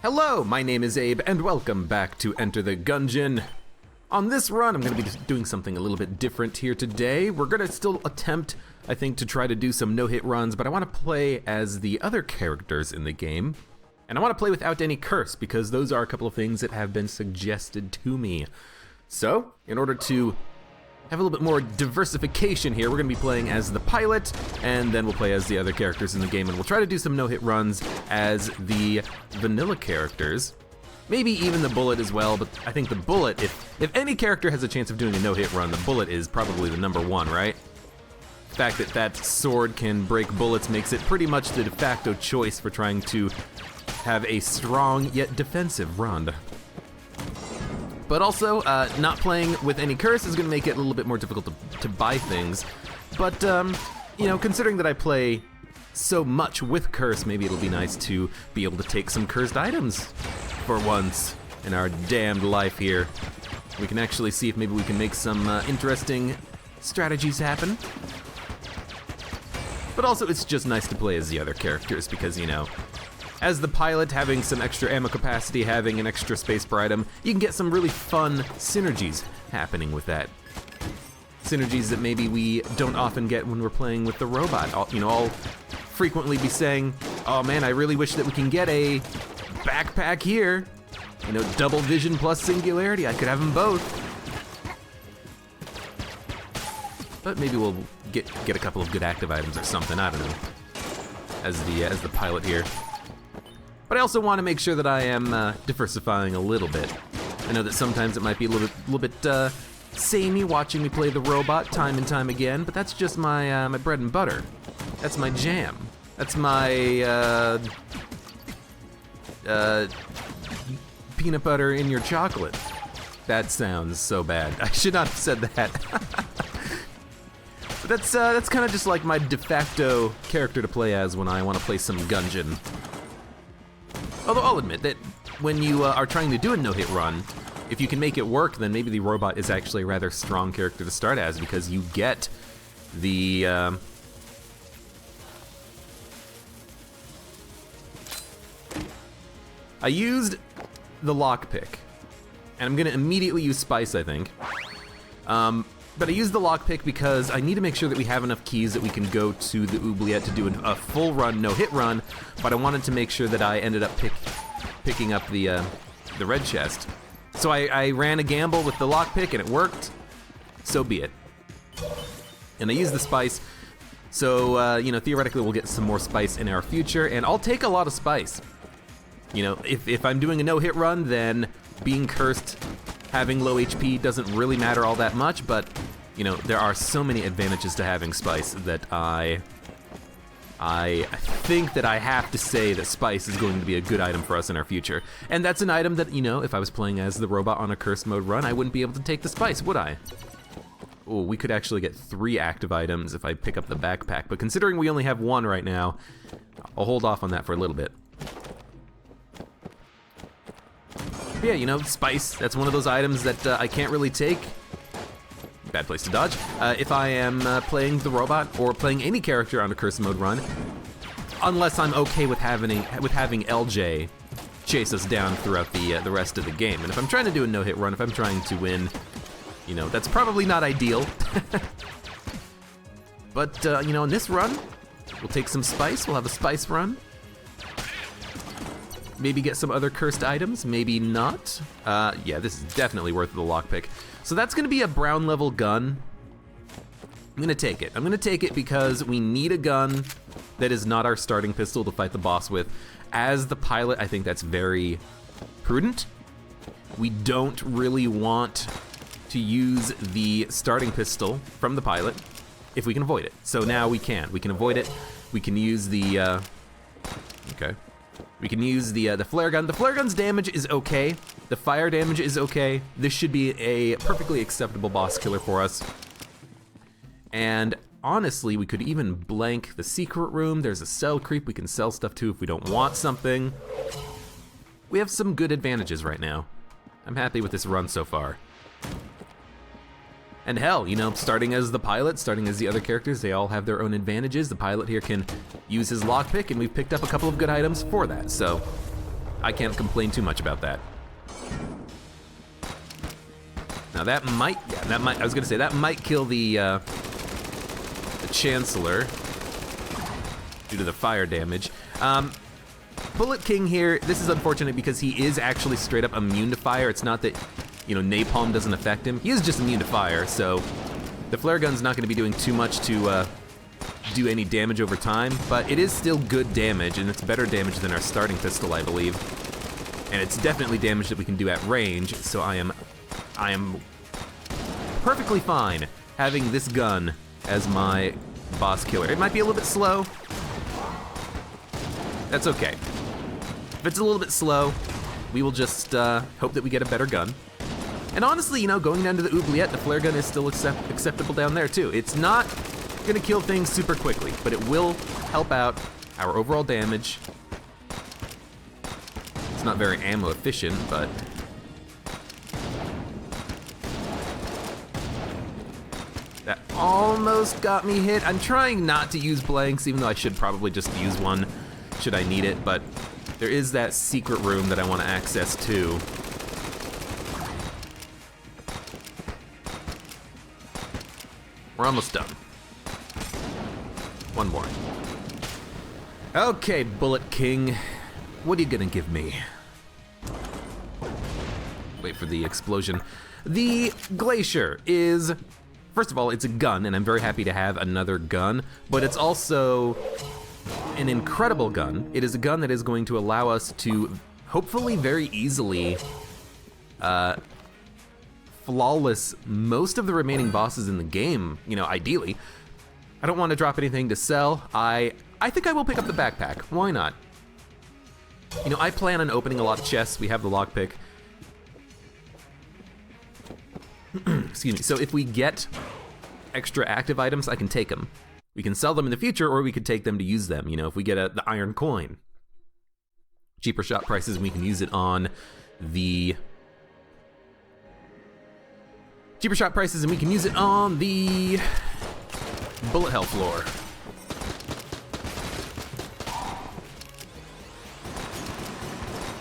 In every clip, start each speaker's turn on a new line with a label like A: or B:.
A: Hello, my name is Abe, and welcome back to Enter the Gungeon. On this run, I'm going to be doing something a little bit different here today. We're going to still attempt, I think, to try to do some no-hit runs, but I want to play as the other characters in the game. And I want to play without any curse, because those are a couple of things that have been suggested to me. So, in order to have a little bit more diversification here, we're going to be playing as the pilot, and then we'll play as the other characters in the game, and we'll try to do some no-hit runs as the vanilla characters. Maybe even the bullet as well, but I think the bullet, if any character has a chance of doing a no-hit run, the bullet is probably the number one, right? The fact that that sword can break bullets makes it pretty much the de facto choice for trying to have a strong yet defensive run. But also, not playing with any curse is going to make it a little bit more difficult to buy things. But, you know, considering that I play so much with curse, maybe it'll be nice to be able to take some cursed items for once in our damned life here. We can actually see if maybe we can make some interesting strategies happen. But also, it's just nice to play as the other characters because, you know, as the pilot, having some extra ammo capacity, having an extra space per item, you can get some really fun synergies happening with that. Synergies that maybe we don't often get when we're playing with the robot. I'll frequently be saying, oh man, I really wish that we can get a backpack here. You know, double vision plus singularity, I could have them both. But maybe we'll get a couple of good active items or something, I don't know, as the pilot here. But I also want to make sure that I am diversifying a little bit. I know that sometimes it might be a little bit samey watching me play the robot time and time again, but that's just my my bread and butter. That's my jam. That's my peanut butter in your chocolate. That sounds so bad. I should not have said that. But that's kind of just like my de facto character to play as when I want to play some Gungeon. Although I'll admit that when you are trying to do a no-hit run, if you can make it work, then maybe the robot is actually a rather strong character to start as because you get the I used the lockpick, and I'm gonna immediately use spice, I think. But I used the lockpick because I need to make sure that we have enough keys that we can go to the oubliette to do a full run, no-hit run, but I wanted to make sure that I ended up picking up the red chest. So I ran a gamble with the lockpick and it worked, so be it. And I used the spice, so you know, theoretically we'll get some more spice in our future, and I'll take a lot of spice. You know, if I'm doing a no-hit run, then being cursed, having low HP doesn't really matter all that much, but you know, there are so many advantages to having spice that I think that I have to say that spice is going to be a good item for us in our future. And that's an item that, you know, if I was playing as the robot on a curse mode run, I wouldn't be able to take the spice, would I? Oh, we could actually get 3 active items if I pick up the backpack, but considering we only have 1 right now, I'll hold off on that for a little bit. But yeah, you know, spice, that's one of those items that I can't really take. Bad place to dodge. If I am playing the robot or playing any character on a curse mode run, unless I'm okay with having LJ chase us down throughout the rest of the game. And if I'm trying to do a no-hit run, if I'm trying to win, you know, that's probably not ideal. But you know, in this run, we'll take some spice. We'll have a spice run. Maybe get some other cursed items, maybe not. Yeah, this is definitely worth the lockpick. So that's gonna be a brown level gun. I'm gonna take it. I'm gonna take it because we need a gun that is not our starting pistol to fight the boss with. As the pilot, I think that's very prudent. We don't really want to use the starting pistol from the pilot if we can avoid it. So now we can. We can avoid it. We can use the, okay. We can use the flare gun. The flare gun's damage is okay. The fire damage is okay. This should be a perfectly acceptable boss killer for us. And honestly, we could even blank the secret room. There's a cell creep we can sell stuff to if we don't want something. We have some good advantages right now. I'm happy with this run so far. And hell, you know, starting as the pilot, starting as the other characters, they all have their own advantages. The pilot here can use his lockpick, and we've picked up a couple of good items for that, so I can't complain too much about that. Now that might, I was gonna say, that might kill the Chancellor due to the fire damage. Bullet King here, this is unfortunate because he is actually straight up immune to fire. It's not that, you know, napalm doesn't affect him. He is just immune to fire, so the flare gun's not gonna be doing too much to do any damage over time, but it is still good damage, and it's better damage than our starting pistol, I believe. And it's definitely damage that we can do at range, so I am perfectly fine having this gun as my boss killer. It might be a little bit slow. That's okay. If it's a little bit slow, we will just hope that we get a better gun. And honestly, you know, going down to the oubliette, the flare gun is still acceptable down there too. It's not gonna kill things super quickly, but it will help out our overall damage. It's not very ammo efficient, but that almost got me hit. I'm trying not to use blanks, even though I should probably just use one should I need it, but there is that secret room that I want to access too. We're almost done. One more. Okay, Bullet King, what are you gonna give me? Wait for the explosion. The Glacier is, first of all, it's a gun, and I'm very happy to have another gun, but it's also an incredible gun. It is a gun that is going to allow us to hopefully very easily flawless most of the remaining bosses in the game, you know, ideally. I don't want to drop anything to sell. I think I will pick up the backpack. Why not? You know, I plan on opening a lot of chests. We have the lockpick. Excuse me. So if we get extra active items, I can take them. We can sell them in the future, or we could take them to use them. You know, if we get the iron coin, cheaper shop prices, we can use it on the cheaper shop prices, and we can use it on the bullet hell floor.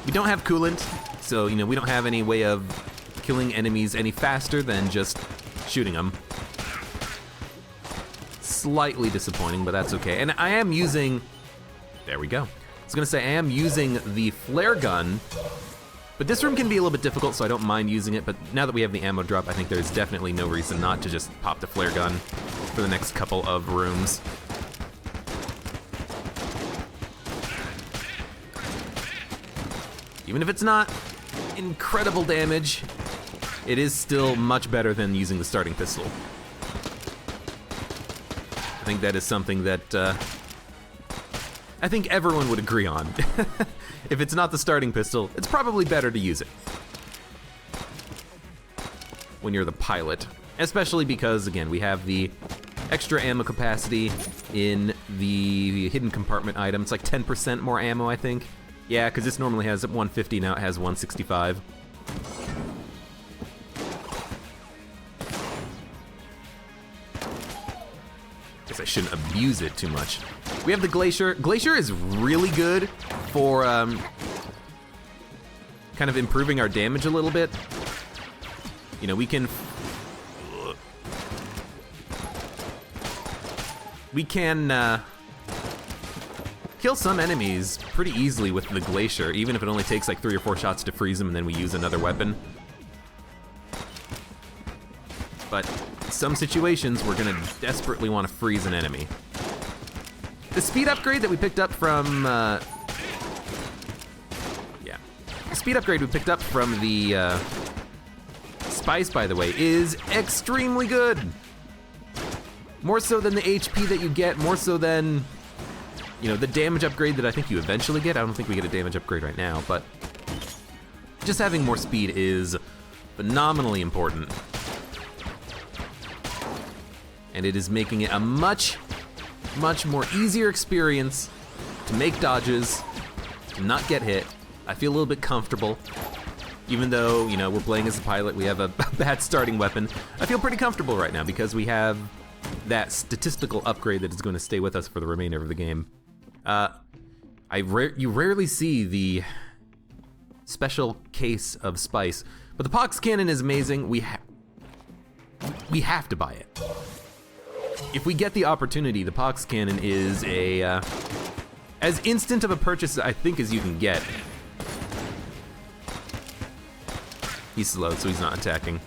A: We don't have coolant, so you know we don't have any way of killing enemies any faster than just shooting them. Slightly disappointing, but that's okay. And I am using, there we go. I was gonna say I am using the flare gun, but this room can be a little bit difficult, so I don't mind using it, but now that we have the ammo drop, I think there's definitely no reason not to just pop the flare gun for the next couple of rooms. Even if it's not incredible damage, it is still much better than using the starting pistol. I think that is something that I think everyone would agree on. If it's not the starting pistol, it's probably better to use it when you're the pilot, especially because, again, we have the extra ammo capacity in the hidden compartment item. It's like 10% more ammo, I think. Yeah, because this normally has 150, now it has 165. Guess I shouldn't abuse it too much. We have the Glacier. Glacier is really good for kind of improving our damage a little bit. You know, we can kill some enemies pretty easily with the Glacier, even if it only takes like 3 or 4 shots to freeze them and then we use another weapon. But some situations we're gonna desperately want to freeze an enemy. The speed upgrade that we picked up from, the speed upgrade we picked up from the Spice, by the way, is extremely good. More so than the HP that you get, more so than, you know, the damage upgrade that I think you eventually get. I don't think we get a damage upgrade right now, but just having more speed is phenomenally important. And it is making it a much more easier experience to make dodges, to not get hit. I feel a little bit comfortable. Even though, you know, we're playing as a pilot, we have a bad starting weapon. I feel pretty comfortable right now because we have that statistical upgrade that is going to stay with us for the remainder of the game. You rarely see the special case of spice. But the pox cannon is amazing. We have to buy it. If we get the opportunity, the pox cannon is a as instant of a purchase I think as you can get. He's slowed, so he's not attacking.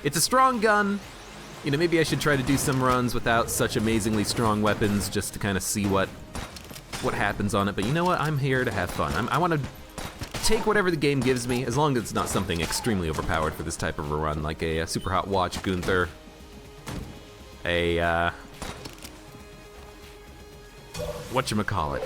A: It's a strong gun. You know, maybe I should try to do some runs without such amazingly strong weapons just to kind of see what happens on it. But you know what? I'm here to have fun. I want to take whatever the game gives me, as long as it's not something extremely overpowered for this type of a run, like a super hot watch Gunther, a whatchamacallit,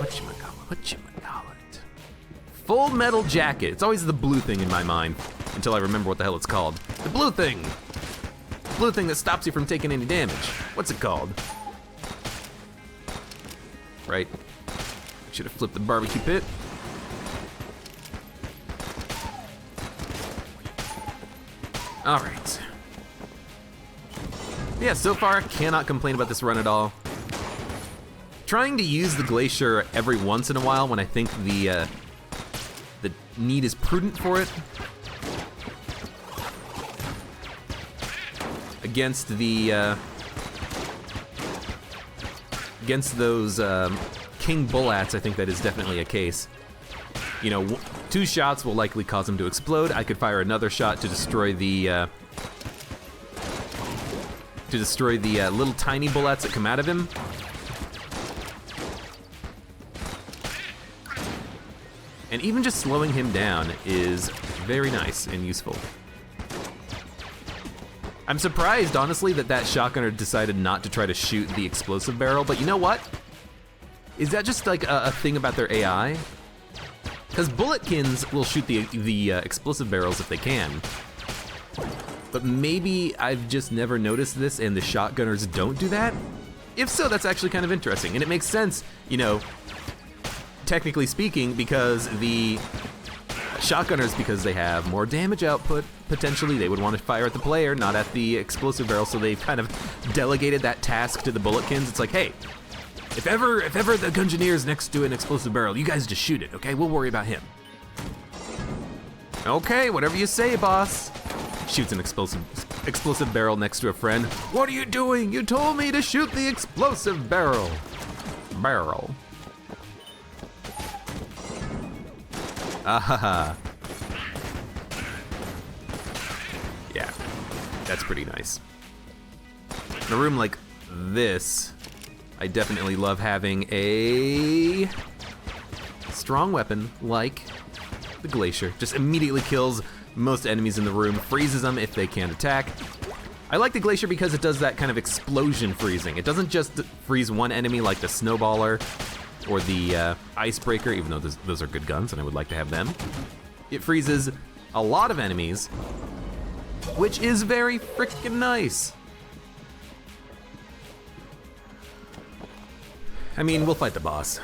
A: Full Metal Jacket. It's always the blue thing in my mind until I remember what the hell it's called. The blue thing. The blue thing that stops you from taking any damage. What's it called? Right. Should have flipped the barbecue pit. All right. Yeah, so far, cannot complain about this run at all. Trying to use the Glacier every once in a while when I think the need is prudent for it. Against the, against those King Bullats, I think that is definitely a case. You know, 2 shots will likely cause him to explode. I could fire another shot to destroy the little tiny bullets that come out of him. And even just slowing him down is very nice and useful. I'm surprised, honestly, that shotgunner decided not to try to shoot the explosive barrel, but you know what? Is that just like a thing about their AI? Because bulletkins will shoot the explosive barrels if they can. But maybe I've just never noticed this and the shotgunners don't do that? If so, that's actually kind of interesting. And it makes sense, you know, technically speaking, because the shotgunners, because they have more damage output, potentially they would want to fire at the player, not at the explosive barrel, so they've kind of delegated that task to the bulletkins. It's like, hey, if ever the Gungeoneer's next to an explosive barrel, you guys just shoot it, okay? We'll worry about him. Okay, whatever you say, boss. Shoots an explosive barrel next to a friend. What are you doing? You told me to shoot the explosive barrel. Ahaha. Yeah, that's pretty nice. In a room like this, I definitely love having a strong weapon like the Glacier. Just immediately kills most enemies in the room, freezes them if they can't attack. I like the Glacier because it does that kind of explosion freezing. It doesn't just freeze one enemy like the Snowballer or the Icebreaker, even though those are good guns and I would like to have them. It freezes a lot of enemies, which is very freaking nice. I mean, we'll fight the boss.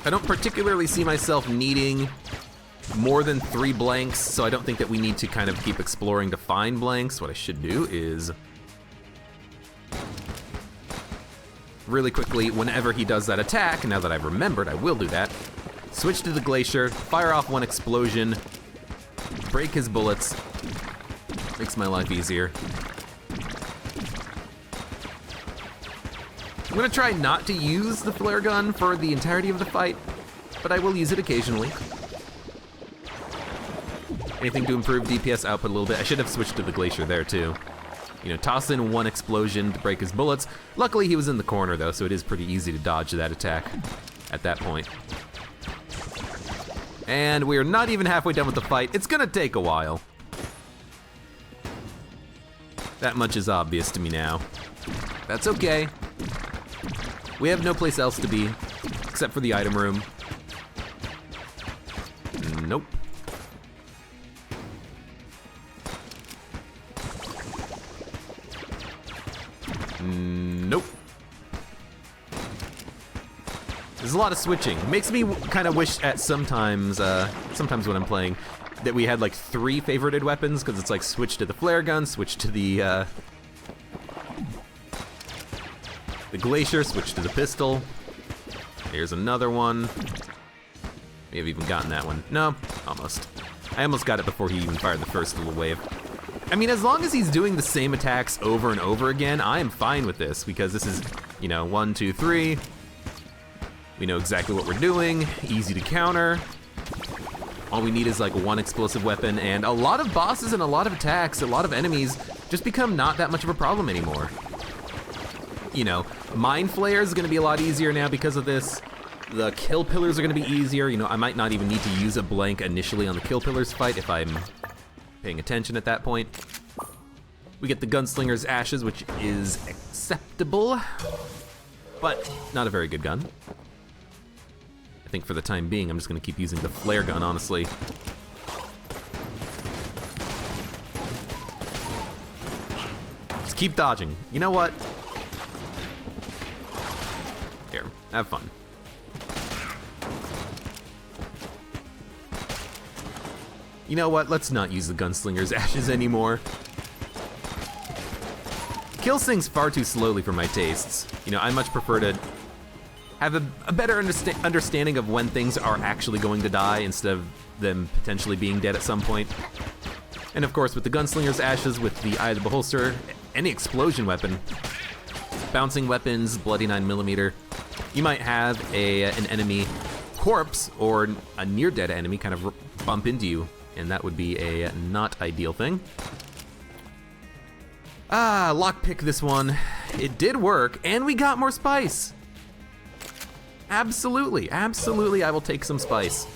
A: I don't particularly see myself needing more than 3 blanks, so I don't think that we need to kind of keep exploring to find blanks. What I should do is really quickly, whenever he does that attack, now that I've remembered, I will do that, switch to the Glacier, fire off 1 explosion, break his bullets, makes my life easier. I'm gonna try not to use the flare gun for the entirety of the fight, but I will use it occasionally. Anything to improve DPS output a little bit. I should have switched to the Glacier there too. You know, toss in 1 explosion to break his bullets. Luckily he was in the corner though, so it is pretty easy to dodge that attack at that point. And we're not even halfway done with the fight. It's gonna take a while. That much is obvious to me now. That's okay. We have no place else to be, except for the item room. Nope. Nope. There's a lot of switching. Makes me kind of wish at sometimes when I'm playing, that we had like 3 favorited weapons, because it's like switch to the flare gun, switch to the the Glacier, switch to the pistol. Here's another one. May have even gotten that one. No, almost. I almost got it before he even fired the first little wave. I mean, as long as he's doing the same attacks over and over again, I am fine with this, because this is, you know, 1, 2, 3. We know exactly what we're doing, easy to counter. All we need is like one explosive weapon, and a lot of bosses and a lot of attacks, a lot of enemies just become not that much of a problem anymore. You know, Mind Flayer is gonna be a lot easier now because of this. The Kill Pillars are gonna be easier. You know, I might not even need to use a blank initially on the Kill Pillars fight if I'm paying attention at that point. We get the Gunslinger's Ashes, which is acceptable, but not a very good gun. I think for the time being, I'm just gonna keep using the flare gun, honestly. Just keep dodging. You know what? Here, have fun. You know what? Let's not use the Gunslinger's Ashes anymore. Kills things far too slowly for my tastes. You know, I much prefer to have a better understanding of when things are actually going to die instead of them potentially being dead at some point. And of course, with the Gunslinger's Ashes, with the Eye of the Beholster, any explosion weapon, bouncing weapons, bloody 9mm, you might have an enemy corpse or a near-dead enemy kind of bump into you, and that would be a not ideal thing. Lockpick this one. It did work, and we got more spice. Absolutely, absolutely, I will take some spice.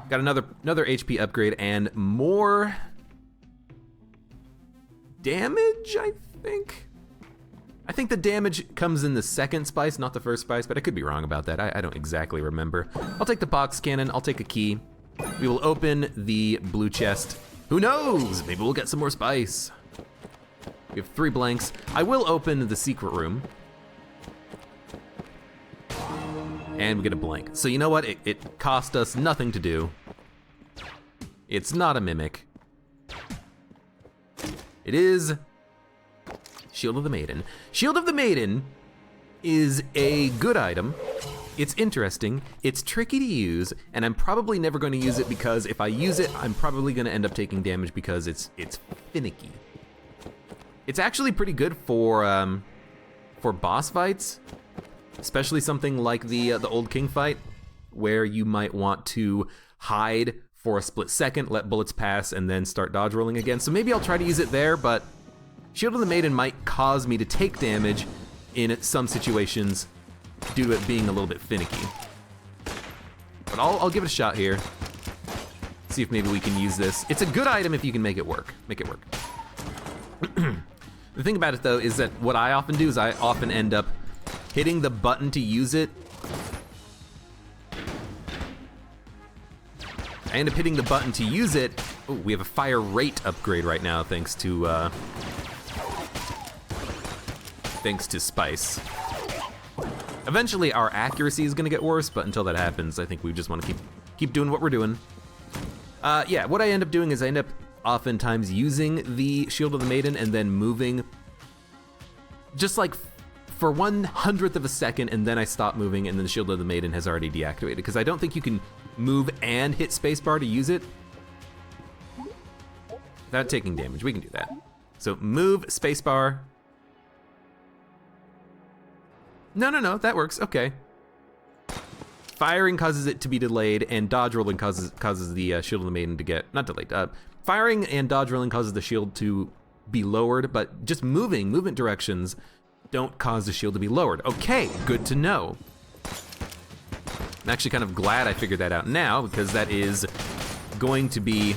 A: Got another HP upgrade and more damage, I think? I think the damage comes in the second spice, not the first spice, but I could be wrong about that. I don't exactly remember. I'll take the box cannon, I'll take a key. We will open the blue chest. Who knows? Maybe we'll get some more spice. We have 3 blanks. I will open the secret room. And we get a blank. So you know what? It cost us nothing to do. It's not a mimic. It is Shield of the Maiden. Shield of the Maiden is a good item. It's interesting, it's tricky to use, and I'm probably never going to use it because if I use it, I'm probably going to end up taking damage because it's finicky. It's actually pretty good for boss fights, especially something like the Old King fight, where you might want to hide for a split second, let bullets pass, and then start dodge rolling again. So maybe I'll try to use it there, but Shield of the Maiden might cause me to take damage in some situations due to it being a little bit finicky. But I'll give it a shot here. See if maybe we can use this. It's a good item if you can make it work. Make it work. The thing about it though is that what I often do is I often end up hitting the button to use it. I end up hitting the button to use it. Oh, we have a fire rate upgrade right now thanks to spice. Eventually our accuracy is gonna get worse, but until that happens, I think we just wanna keep doing what we're doing. Yeah, what I end up doing is I end up oftentimes using the Shield of the Maiden and then moving just like for 1/100th of a second, and then I stop moving and then the Shield of the Maiden has already deactivated, because I don't think you can move and hit spacebar to use it without taking damage. We can do that. So move, spacebar. No, that works, okay. Firing causes it to be delayed, and dodge rolling causes the Shield of the Maiden to get, not delayed. Firing and dodge rolling causes the shield to be lowered, but just movement directions don't cause the shield to be lowered. Okay, good to know. I'm actually kind of glad I figured that out now, because that is going to be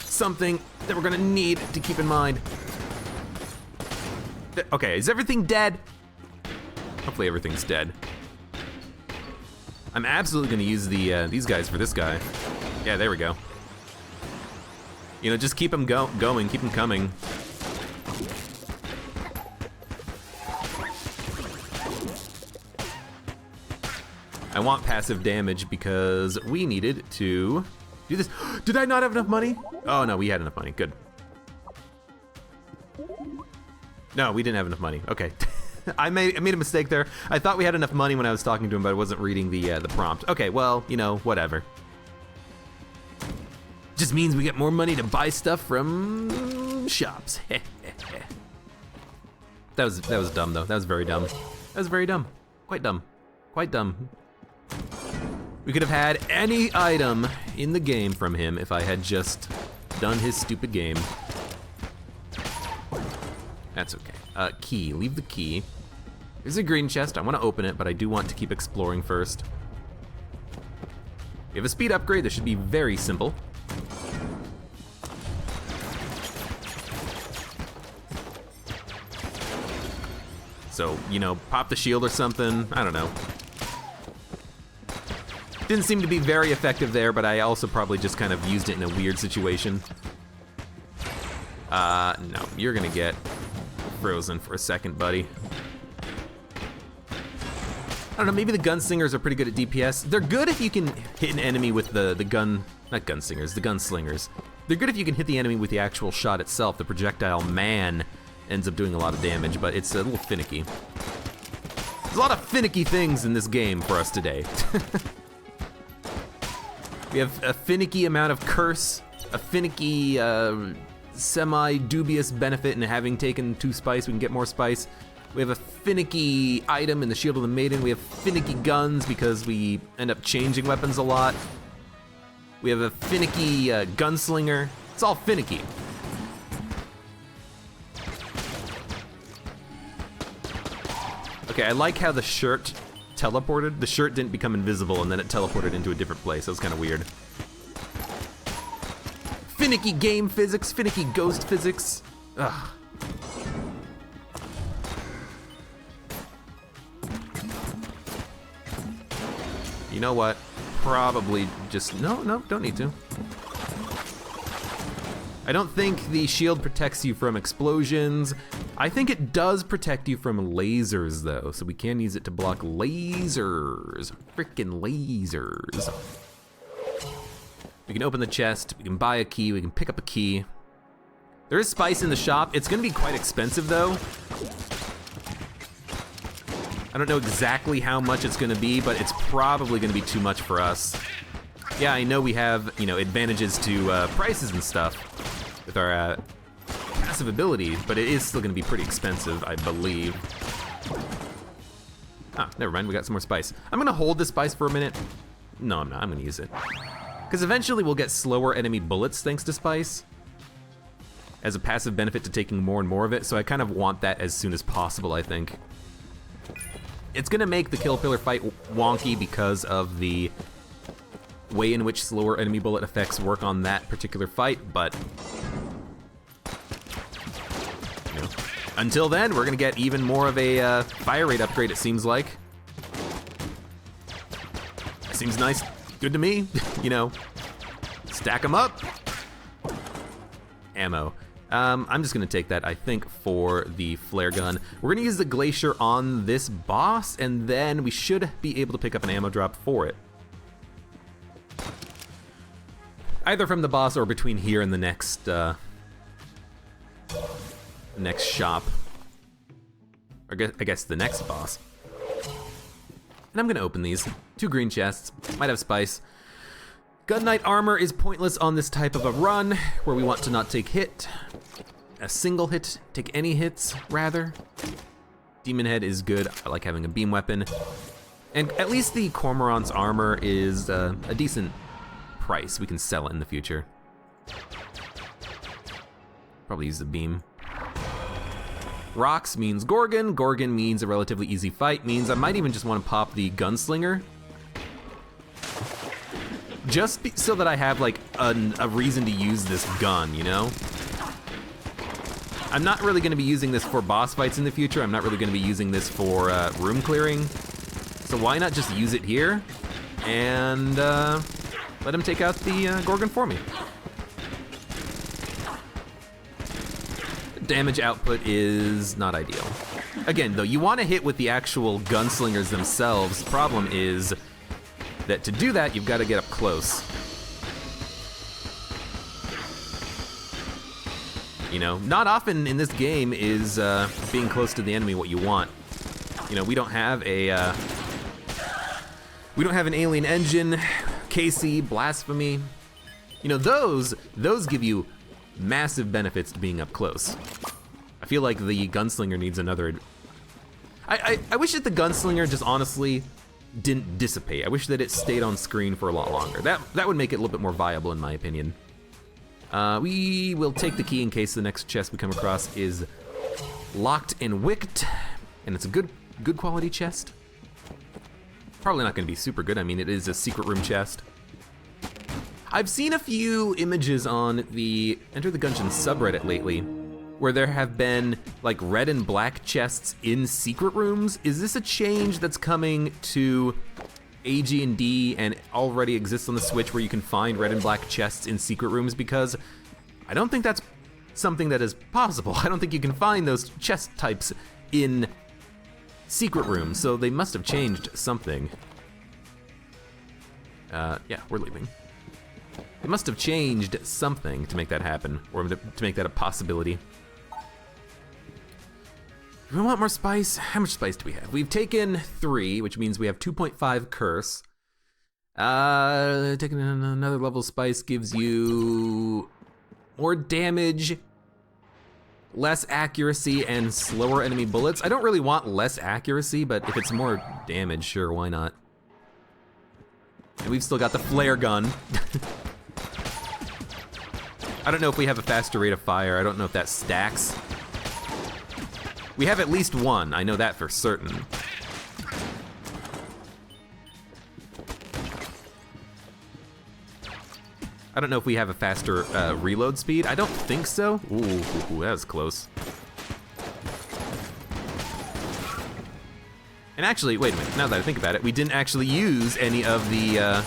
A: something that we're gonna need to keep in mind. Okay, is everything dead? Hopefully everything's dead. I'm absolutely gonna use these guys for this guy. Yeah, there we go. You know, just keep them going, keep them coming. I want passive damage because we needed to do this. Did I not have enough money? Oh no, we had enough money, good. No, we didn't have enough money. Okay. I made a mistake there. I thought we had enough money when I was talking to him, but I wasn't reading the prompt. Okay, well, you know, whatever. Just means we get more money to buy stuff from shops. That was dumb though. That was very dumb. That was very dumb. Quite dumb. Quite dumb. We could have had any item in the game from him if I had just done his stupid game. That's okay. Key, leave the key. There's a green chest, I wanna open it, but I do want to keep exploring first. We have a speed upgrade, this should be very simple. So, you know, pop the shield or something, I don't know. Didn't seem to be very effective there, but I also probably just kind of used it in a weird situation. No, you're gonna get frozen for a second, buddy. I don't know, maybe the gunslingers are pretty good at DPS. They're good if you can hit an enemy with the gunslingers. They're good if you can hit the enemy with the actual shot itself. The projectile man ends up doing a lot of damage, but it's a little finicky. There's a lot of finicky things in this game for us today. We have a finicky amount of curse, a finicky, semi-dubious benefit in having taken 2 spice. We can get more spice. We have a finicky item in the Shield of the Maiden. We have finicky guns because we end up changing weapons a lot. We have a finicky gunslinger. It's all finicky. Okay, I like how the shirt teleported. The shirt didn't become invisible and then it teleported into a different place. That was kind of weird. Finicky game physics, finicky ghost physics. Ugh. You know what? Probably just, no, don't need to. I don't think the shield protects you from explosions. I think it does protect you from lasers though, so we can use it to block lasers. Frickin' lasers. We can open the chest, we can buy a key, we can pick up a key. There is spice in the shop. It's gonna be quite expensive though. I don't know exactly how much it's gonna be, but it's probably gonna be too much for us. Yeah, I know we have, you know, advantages to prices and stuff with our passive ability, but it is still gonna be pretty expensive, I believe. Ah, never mind, we got some more spice. I'm gonna hold this spice for a minute. No, I'm not, I'm gonna use it. Because eventually we'll get slower enemy bullets thanks to spice, as a passive benefit to taking more and more of it, so I kind of want that as soon as possible, I think. It's gonna make the kill pillar fight wonky because of the way in which slower enemy bullet effects work on that particular fight, but you know, until then, we're gonna get even more of a fire rate upgrade, it seems like. Seems nice, good to me, you know. Stack them up. Ammo. I'm just gonna take that, I think, for the flare gun. We're gonna use the glacier on this boss, and then we should be able to pick up an ammo drop for it. Either from the boss or between here and the next shop. Or I guess the next boss. And I'm gonna open these. 2 green chests, might have spice. Gun Knight armor is pointless on this type of a run, where we want to not take hit. A single hit, take any hits, rather. Demon Head is good, I like having a beam weapon. And at least the Cormorant's armor is a decent price. We can sell it in the future. Probably use the beam. Rocks means Gorgon. Gorgon means a relatively easy fight, means I might even just want to pop the Gunslinger. Just so that I have like a reason to use this gun, you know? I'm not really gonna be using this for boss fights in the future. I'm not really gonna be using this for room clearing. So why not just use it here and let him take out the Gorgon for me. Damage output is not ideal. Again, though, you want to hit with the actual gunslingers themselves. The problem is that to do that, you've got to get up close. You know, not often in this game is being close to the enemy what you want. You know, we don't have an alien engine, KC, blasphemy. You know, those give you massive benefits to being up close. I feel like the gunslinger needs another. I wish that the gunslinger just honestly didn't dissipate. I wish that it stayed on screen for a lot longer. That would make it a little bit more viable in my opinion. We will take the key in case the next chest we come across is locked and wicked, and it's a good quality chest. Probably not gonna be super good. I mean, it is a secret room chest. I've seen a few images on the Enter the Gungeon subreddit lately where there have been like red and black chests in secret rooms. Is this a change that's coming to AG&D and already exists on the Switch where you can find red and black chests in secret rooms? Because I don't think that's something that is possible. I don't think you can find those chest types in secret rooms, so they must have changed something. Yeah, we're leaving. They must have changed something to make that happen, or to make that a possibility. Do we want more spice? How much spice do we have? We've taken 3, which means we have 2.5 curse. Taking another level of spice gives you more damage, less accuracy, and slower enemy bullets. I don't really want less accuracy, but if it's more damage, sure, why not? And we've still got the flare gun. I don't know if we have a faster rate of fire. I don't know if that stacks. We have at least one, I know that for certain. I don't know if we have a faster reload speed. I don't think so. Ooh, that was close. And actually, wait a minute, now that I think about it, we didn't actually use any of the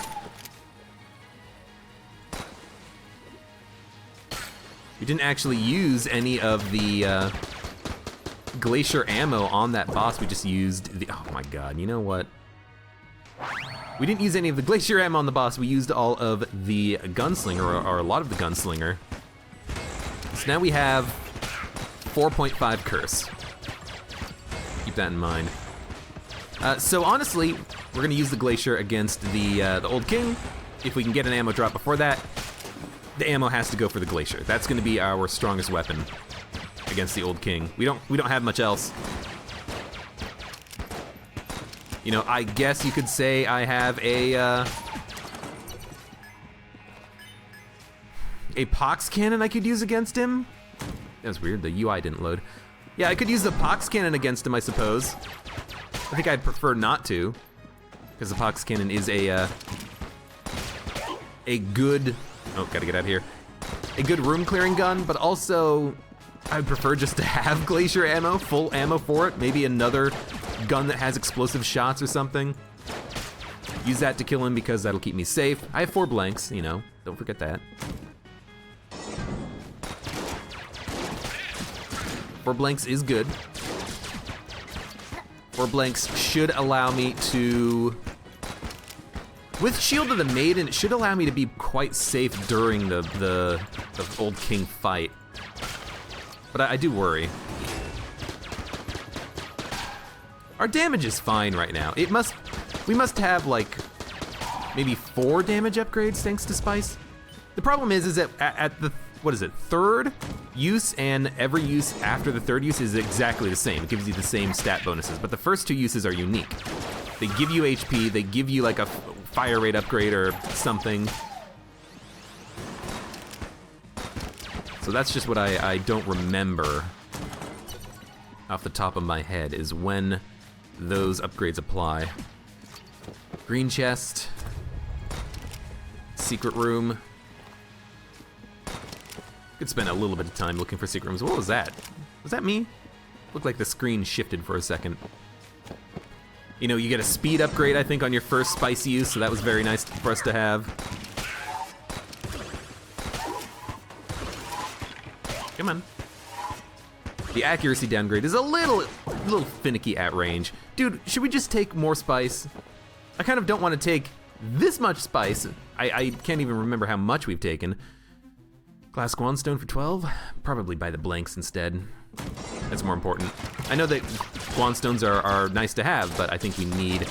A: glacier ammo on that boss. We just used the, oh my god, you know what? We didn't use any of the glacier ammo on the boss. We used all of the gunslinger, or a lot of the gunslinger. So now we have 4.5 curse. Keep that in mind. So honestly, we're gonna use the glacier against the old king. If we can get an ammo drop before that, the ammo has to go for the glacier. That's gonna be our strongest weapon against the old king. We don't have much else. You know, I guess you could say I have a pox cannon I could use against him. That was weird, the UI didn't load. Yeah, I could use the pox cannon against him, I suppose. I think I'd prefer not to, because the pox cannon is a good, oh, gotta get out of here. A good room clearing gun, but also I'd prefer just to have glacier ammo, full ammo for it. Maybe another gun that has explosive shots or something. Use that to kill him because that'll keep me safe. I have 4 blanks, you know, don't forget that. 4 blanks is good. 4 blanks should allow me to, with Shield of the Maiden, it should allow me to be quite safe during the old king fight. But I do worry. Our damage is fine right now. We must have like maybe 4 damage upgrades thanks to spice. The problem is that at the, what is it, 3rd use and every use after the 3rd use is exactly the same. It gives you the same stat bonuses, but the first 2 uses are unique. They give you HP, they give you like a fire rate upgrade or something. So that's just what I don't remember off the top of my head, is when those upgrades apply. Green chest, secret room. Could spend a little bit of time looking for secret rooms. What was that? Was that me? Looked like the screen shifted for a second. You know, you get a speed upgrade, I think, on your first spicy use, so that was very nice for us to have. Come on. The accuracy downgrade is a little finicky at range. Dude, should we just take more spice? I kind of don't want to take this much spice. I can't even remember how much we've taken. Glass Guanstone for 12? Probably buy the blanks instead. That's more important. I know that Guanstones are nice to have, but I think we need,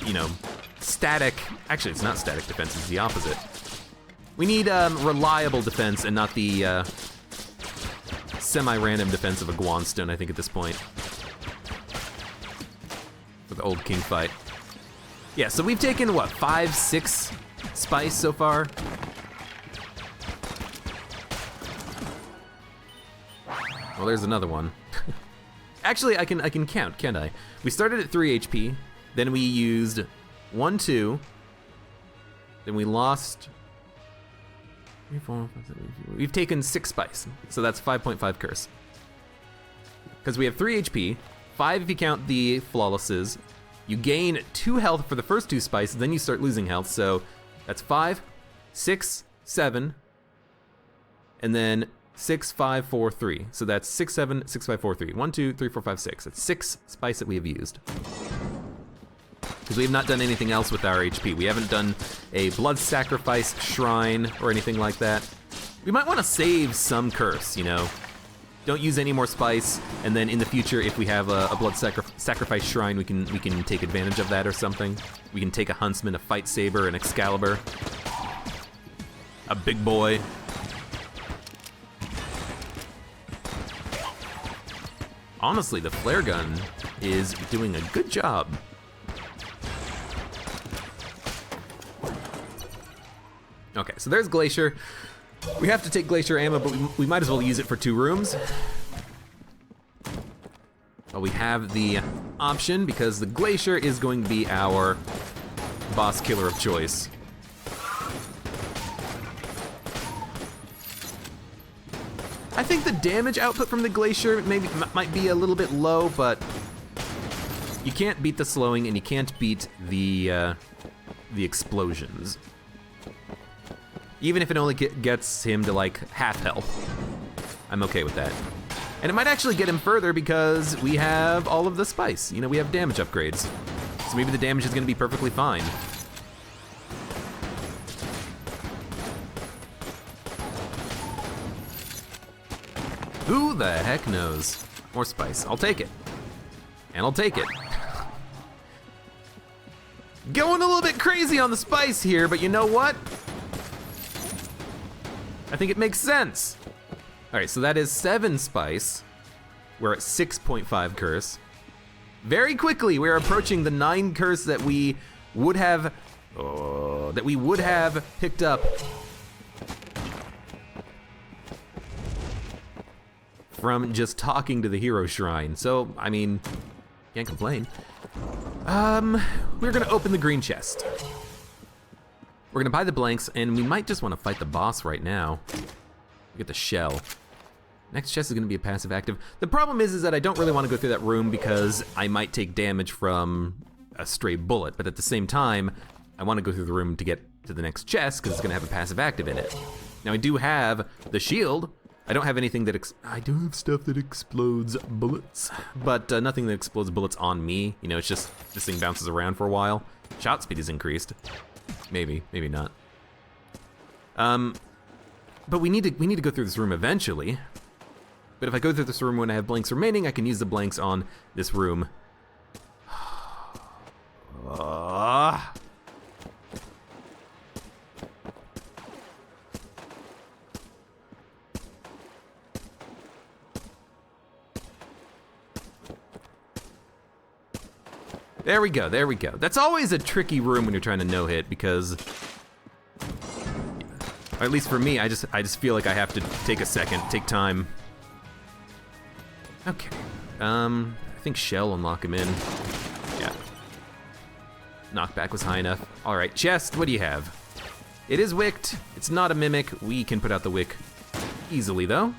A: you know, static, actually it's not static defense, it's the opposite. We need reliable defense and not the semi-random defense of a Guanstone, I think, at this point. For the old king fight. Yeah, so we've taken, what, 5, 6 spice so far? Well, there's another one. Actually, I can count, can't I? We started at 3 HP, then we used 1, 2, then we lost 3, 4, 5, 6, 8, we've taken 6 spice, so that's 5.5 curse. Because we have 3 HP, 5 if you count the flawlesses. You gain 2 health for the first 2 spice, then you start losing health, so that's 5, 6, 7, and then 6, 5, 4, 3. So that's 6, 7, 6, 5, 4, 3. 1, 2, 3, 4, 5, 6. That's 6 spice that we have used. Because we have not done anything else with our HP. We haven't done a blood sacrifice shrine or anything like that. We might want to save some curse, you know. Don't use any more spice, and then in the future, if we have a blood sacrifice shrine, we can take advantage of that or something. We can take a huntsman, a fight saber, an Excalibur, a big boy. Honestly, the flare gun is doing a good job. Okay, so there's Glacier. We have to take Glacier ammo, but we might as well use it for 2 rooms. Well, we have the option because the Glacier is going to be our boss killer of choice. I think the damage output from the Glacier might be a little bit low, but you can't beat the slowing and you can't beat the explosions. Even if it only gets him to like half health, I'm okay with that. And it might actually get him further because we have all of the spice. You know, we have damage upgrades. So maybe the damage is gonna be perfectly fine. Who the heck knows? More spice, I'll take it. And I'll take it. Going a little bit crazy on the spice here, but you know what? I think it makes sense. All right, so that is 7 spice. We're at 6.5 curse. Very quickly, we're approaching the 9 curse that we would have, picked up from just talking to the hero shrine. So, I mean, can't complain. We're gonna open the green chest. We're gonna buy the blanks, and we might just wanna fight the boss right now. Get the shell. Next chest is gonna be a passive active. The problem is that I don't really wanna go through that room because I might take damage from a stray bullet, but at the same time, I wanna go through the room to get to the next chest because it's gonna have a passive active in it. Now I do have the shield. I don't have anything that I do have stuff that explodes bullets, but nothing that explodes bullets on me. You know, it's just this thing bounces around for a while. Shot speed is increased. Maybe, maybe not. But we need to go through this room eventually. But if I go through this room when I have blanks remaining, I can use the blanks on this room. There we go, there we go. That's always a tricky room when you're trying to no-hit because, or at least for me, I just feel like I have to take a second, take time. Okay, I think shell will knock him in. Yeah. Knockback was high enough. All right, chest, what do you have? It is wicked, it's not a mimic. We can put out the wick easily though.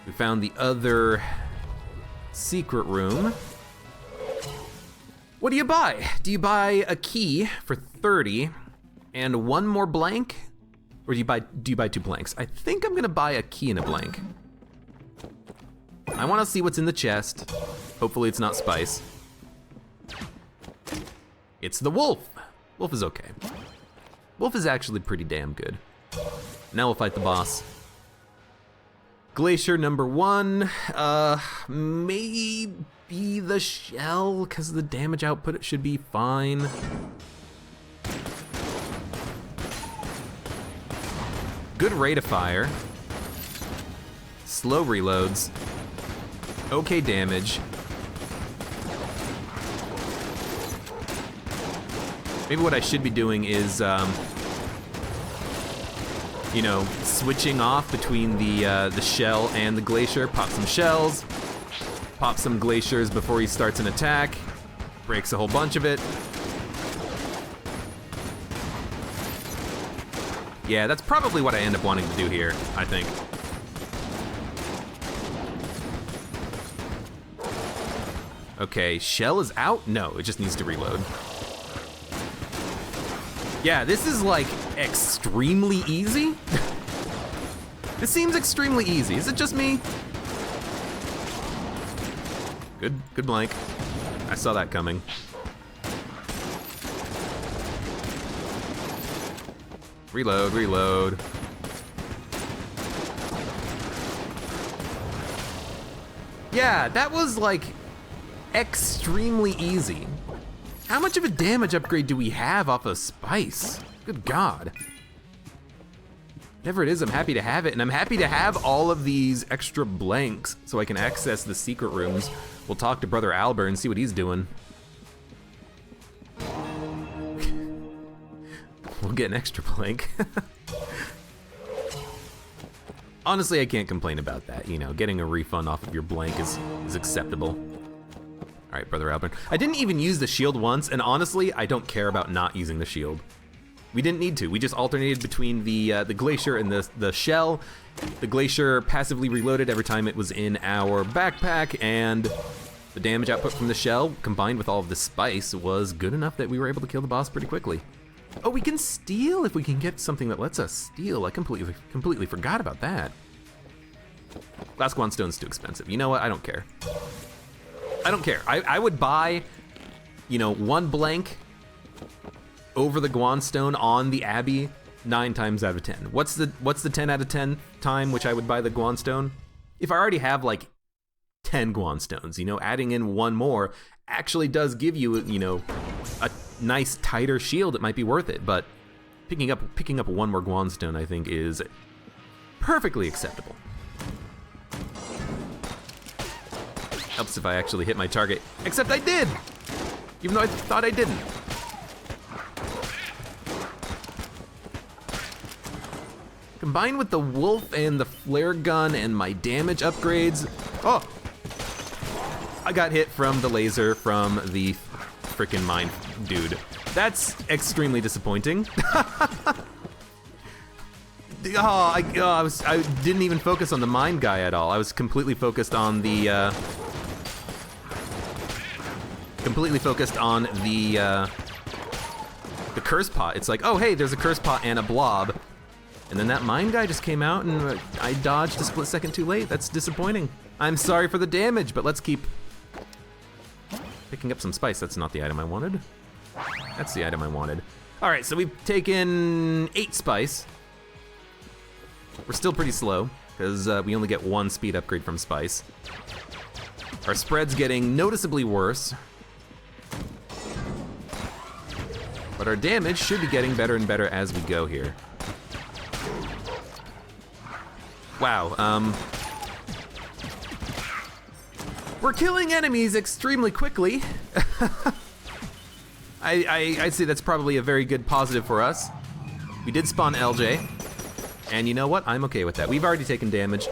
A: We found the other secret room. What do you buy? Do you buy a key for 30 and 1 more blank? Or do you buy 2 blanks? I think I'm gonna buy a key and a blank. I wanna see what's in the chest. Hopefully it's not spice. It's the wolf. Wolf is okay. Wolf is actually pretty damn good. Now we'll fight the boss. Glacier number 1, maybe the shell, because the damage output it should be fine. Good rate of fire. Slow reloads. Okay damage. Maybe what I should be doing is, you know, switching off between the shell and the glacier. Pop some shells, pop some glaciers before he starts an attack, breaks a whole bunch of it. Yeah, that's probably what I end up wanting to do here, I think. Okay, shell is out? No, it just needs to reload. Yeah, this is like extremely easy. This seems extremely easy. Is it just me? Good blank. I saw that coming. Reload, reload. Yeah, that was like extremely easy. How much of a damage upgrade do we have off of Spice? Good God. Whatever it is, I'm happy to have it, and I'm happy to have all of these extra blanks so I can access the secret rooms. We'll talk to Brother Albert and see what he's doing. We'll get an extra blank. Honestly, I can't complain about that. You know, getting a refund off of your blank is acceptable. All right, Brother Albert. I didn't even use the shield once, and honestly, I don't care about not using the shield. We didn't need to. We just alternated between the glacier and the shell. The glacier passively reloaded every time it was in our backpack, and the damage output from the shell, combined with all of the spice, was good enough that we were able to kill the boss pretty quickly. Oh, we can steal if we can get something that lets us steal. I completely forgot about that. Glass Guanstone's too expensive. You know what? I don't care. I don't care. I would buy, you know, 1 blank over the Guanstone on the Abbey 9 times out of 10. What's the 10 out of 10 time which I would buy the Guanstone? If I already have like 10 Guanstones, you know, adding in 1 more actually does give you, you know, a nice tighter shield. It might be worth it, but picking up 1 more Guanstone I think is perfectly acceptable. Helps if I actually hit my target, except I did, even though I thought I didn't. Combined with the wolf and the flare gun and my damage upgrades, oh, I got hit from the laser from the frickin' mine dude. That's extremely disappointing. I didn't even focus on the mine guy at all. I was completely focused on the curse pot. It's like, oh hey, there's a curse pot and a blob. And then that mine guy just came out and I dodged a split second too late. That's disappointing. I'm sorry for the damage, but let's keep picking up some spice. That's not the item I wanted. That's the item I wanted. All right, so we've taken 8 spice. We're still pretty slow because we only get 1 speed upgrade from spice. Our spread's getting noticeably worse. But our damage should be getting better and better as we go here. Wow, we're killing enemies extremely quickly. I'd say that's probably a very good positive for us. We did spawn LJ, and you know what? I'm okay with that. We've already taken damage.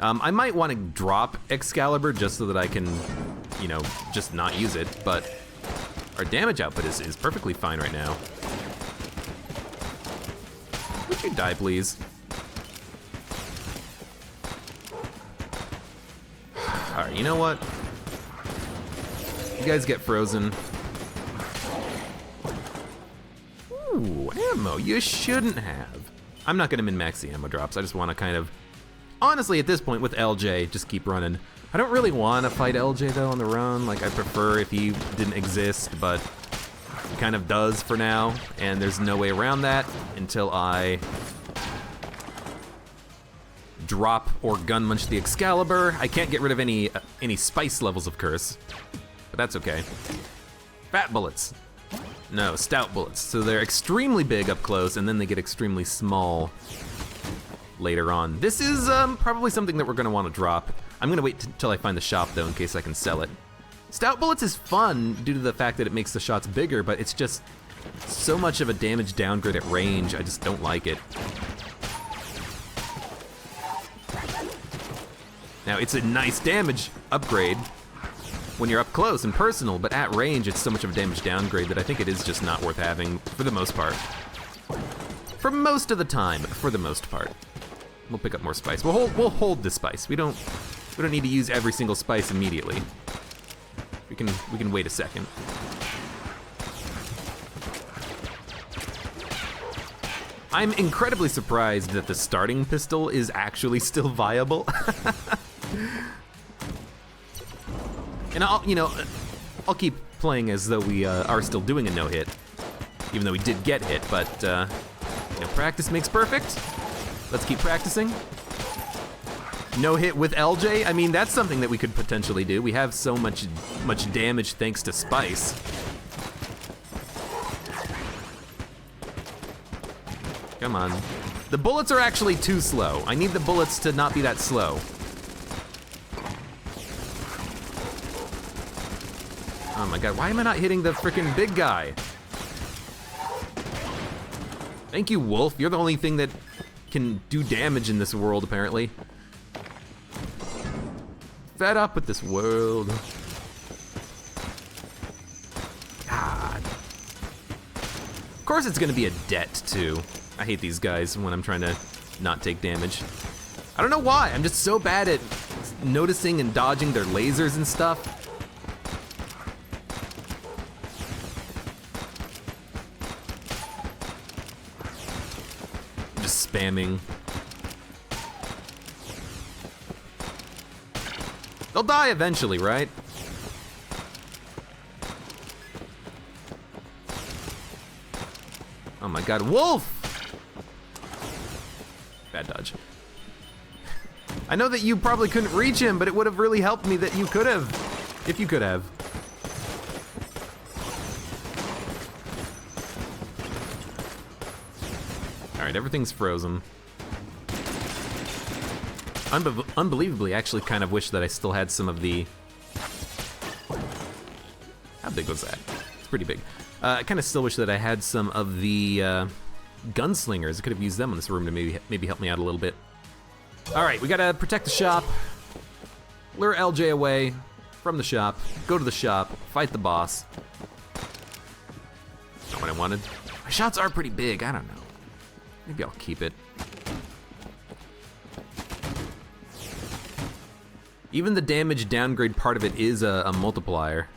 A: I might want to drop Excalibur just so that I can, you know, just not use it, but our damage output is perfectly fine right now. Would you die, please? Alright, you know what? You guys get frozen. Ooh, ammo. You shouldn't have. I'm not gonna min-max the ammo drops. I just want to kind of... Honestly, at this point, with LJ, just keep running. I don't really want to fight LJ, though, on the run. Like, I prefer if he didn't exist, but... It kind of does for now, and there's no way around that until I drop or gun munch the Excalibur. I can't get rid of any spice levels of curse, but that's okay. Fat bullets. No, stout bullets. So they're extremely big up close, and then they get extremely small later on. This is probably something that we're gonna wanna drop. I'm gonna wait till I find the shop though, in case I can sell it. Stout bullets is fun due to the fact that it makes the shots bigger, but it's just so much of a damage downgrade at range, I just don't like it. Now, it's a nice damage upgrade when you're up close and personal, but at range, it's so much of a damage downgrade that I think it is just not worth having for the most part. For most of the time, for the most part. We'll pick up more spice. We'll hold the spice. We don't need to use every single spice immediately. We can wait a second. I'm incredibly surprised that the starting pistol is actually still viable. And I'll keep playing as though we are still doing a no-hit, even though we did get hit, but practice makes perfect. Let's keep practicing. No hit with LJ, I mean, that's something that we could potentially do. We have so much damage thanks to spice. Come on. The bullets are actually too slow. I need the bullets to not be that slow. Oh my god, why am I not hitting the frickin' big guy? Thank you, Wolf. You're the only thing that can do damage in this world, apparently. Fed up with this world. God. Of course it's gonna be a debt, too. I hate these guys when I'm trying to not take damage. I don't know why, I'm just so bad at noticing and dodging their lasers and stuff. I'm just spamming. They'll die eventually, right? Oh my god, Wolf! Bad dodge. I know that you probably couldn't reach him, but it would have really helped me that you could have. If you could have. Alright, everything's frozen. Unbelievably, I actually kind of wish that I still had some of the... How big was that? It's pretty big. I kind of still wish that I had some of the gunslingers. I could have used them in this room to maybe help me out a little bit. All right, we gotta protect the shop, lure LJ away from the shop, go to the shop, fight the boss. Not what I wanted. My shots are pretty big, I don't know. Maybe I'll keep it. Even the damage downgrade part of it is a multiplier.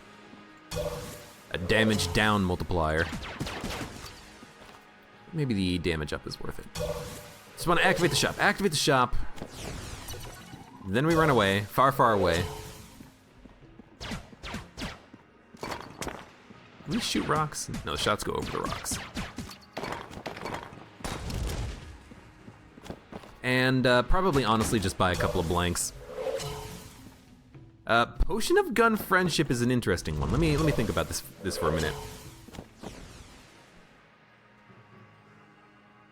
A: A damage down multiplier. Maybe the damage up is worth it. Just want to activate the shop. Activate the shop. Then we run away, far, far away. Can we shoot rocks? No, the shots go over the rocks. And probably, honestly, just buy a couple of blanks. Potion of Gun Friendship is an interesting one. Let me think about this for a minute.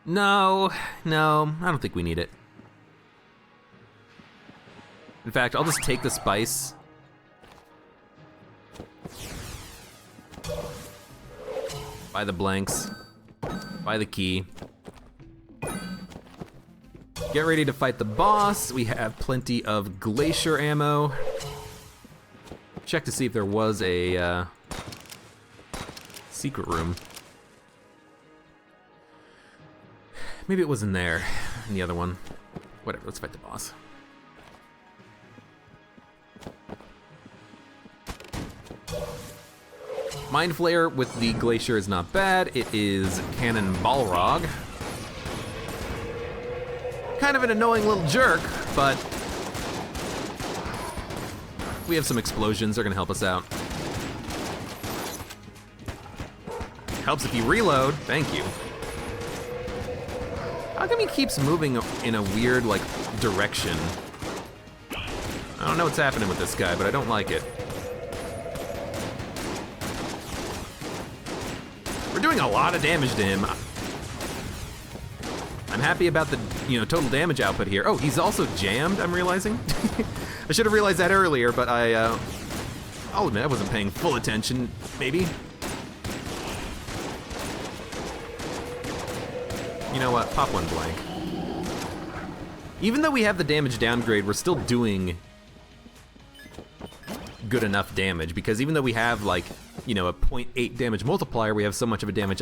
A: No, I don't think we need it. In fact, I'll just take the spice. Buy the blanks. Buy the key. Get ready to fight the boss. We have plenty of glacier ammo. Check to see if there was a secret room. Maybe it was in there, in the other one. Whatever, let's fight the boss. Mind Flare with the glacier is not bad. It is Cannon Balrog. Kind of an annoying little jerk, but we have some explosions, they're gonna help us out. Helps if you reload. Thank you. How come he keeps moving in a weird, like, direction? I don't know what's happening with this guy, but I don't like it. We're doing a lot of damage to him. I'm happy about the, total damage output here. Oh, he's also jammed, I'm realizing. I should have realized that earlier, but I'll admit I wasn't paying full attention, maybe. You know what, pop one blank. Even though we have the damage downgrade, we're still doing good enough damage, because even though we have like, a 0.8 damage multiplier, we have so much of a damage,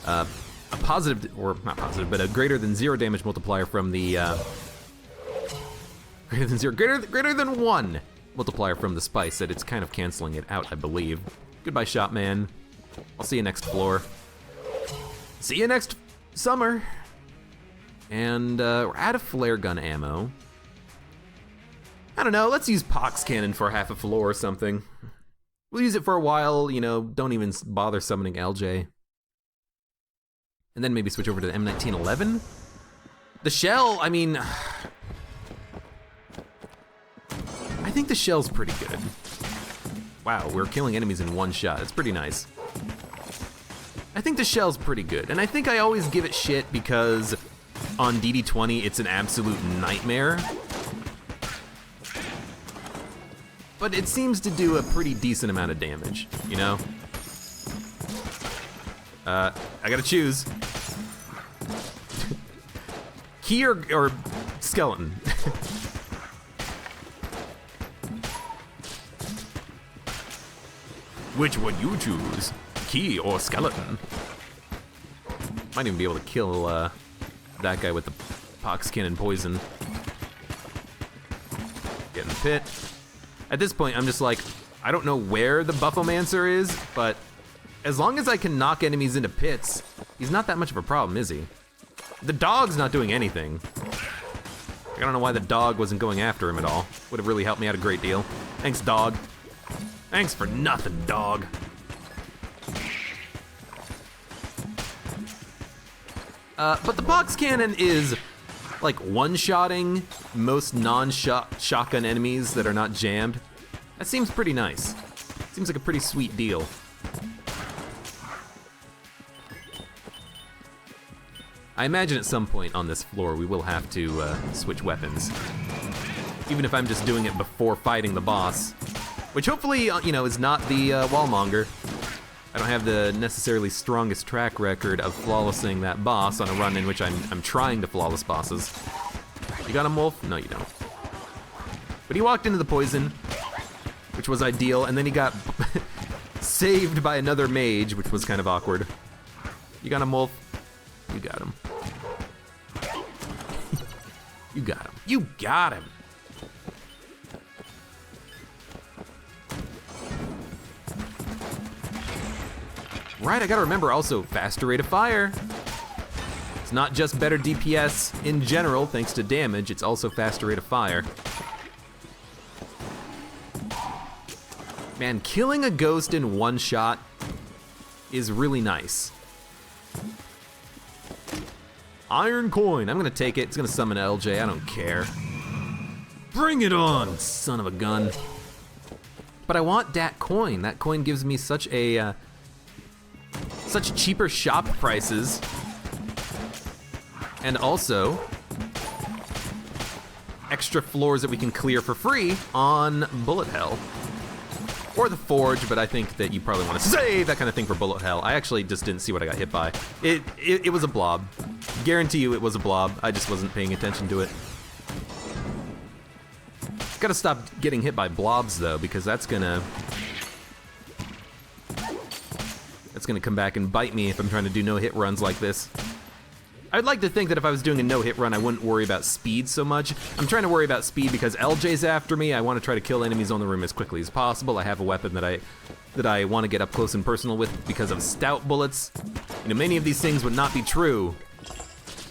A: a positive, or not positive, but a greater than 0 damage multiplier from the, greater than 1 multiplier from the spice, that it's kind of canceling it out, I believe. Goodbye, shop man. I'll see you next floor. See you next summer. And we're out of flare gun ammo. I don't know, let's use Pox Cannon for half a floor or something. We'll use it for a while, don't even bother summoning LJ. And then maybe switch over to the M1911. The shell, I mean, I think the shell's pretty good. Wow, we're killing enemies in one shot. That's pretty nice. I think the shell's pretty good, and I think I always give it shit because on DD20 it's an absolute nightmare. But it seems to do a pretty decent amount of damage, I gotta choose. Key or skeleton? Which would you choose? Key or skeleton? Might even be able to kill that guy with the Pox Cannon poison. Get in the pit. At this point, I'm just like, I don't know where the Buffomancer is, but as long as I can knock enemies into pits, he's not that much of a problem, is he? The dog's not doing anything. I don't know why the dog wasn't going after him at all. Would have really helped me out a great deal. Thanks, dog. Thanks for nothing, dog. But the Pox Cannon is like one-shotting most non-shotgun enemies that are not jammed. That seems pretty nice. Seems like a pretty sweet deal. I imagine at some point on this floor we will have to switch weapons. Even if I'm just doing it before fighting the boss. Which hopefully, is not the Wallmonger. I don't have the necessarily strongest track record of flawlessing that boss on a run in which I'm trying to flawless bosses. You got him, Wolf? No, you don't. But he walked into the poison, which was ideal, and then he got saved by another mage, which was kind of awkward. You got him, Wolf? You got him. You got him. You got him! Right, I gotta remember also, faster rate of fire. It's not just better DPS in general, thanks to damage, it's also faster rate of fire. Man, killing a ghost in one shot is really nice. Iron coin, I'm gonna take it. It's gonna summon LJ, I don't care. Bring it on, son of a gun. But I want that coin. That coin gives me such a, such cheaper shop prices. And also, extra floors that we can clear for free on Bullet Hell. Or the Forge, but I think that you probably want to save that kind of thing for Bullet Hell. I actually just didn't see what I got hit by. It was a blob. Guarantee you it was a blob. I just wasn't paying attention to it. Gotta stop getting hit by blobs though, because that's gonna come back and bite me if I'm trying to do no-hit runs like this. I'd like to think that if I was doing a no-hit run, I wouldn't worry about speed so much. I'm trying to worry about speed because LJ's after me. I want to try to kill enemies on the room as quickly as possible. I have a weapon that I want to get up close and personal with because of stout bullets. Many of these things would not be true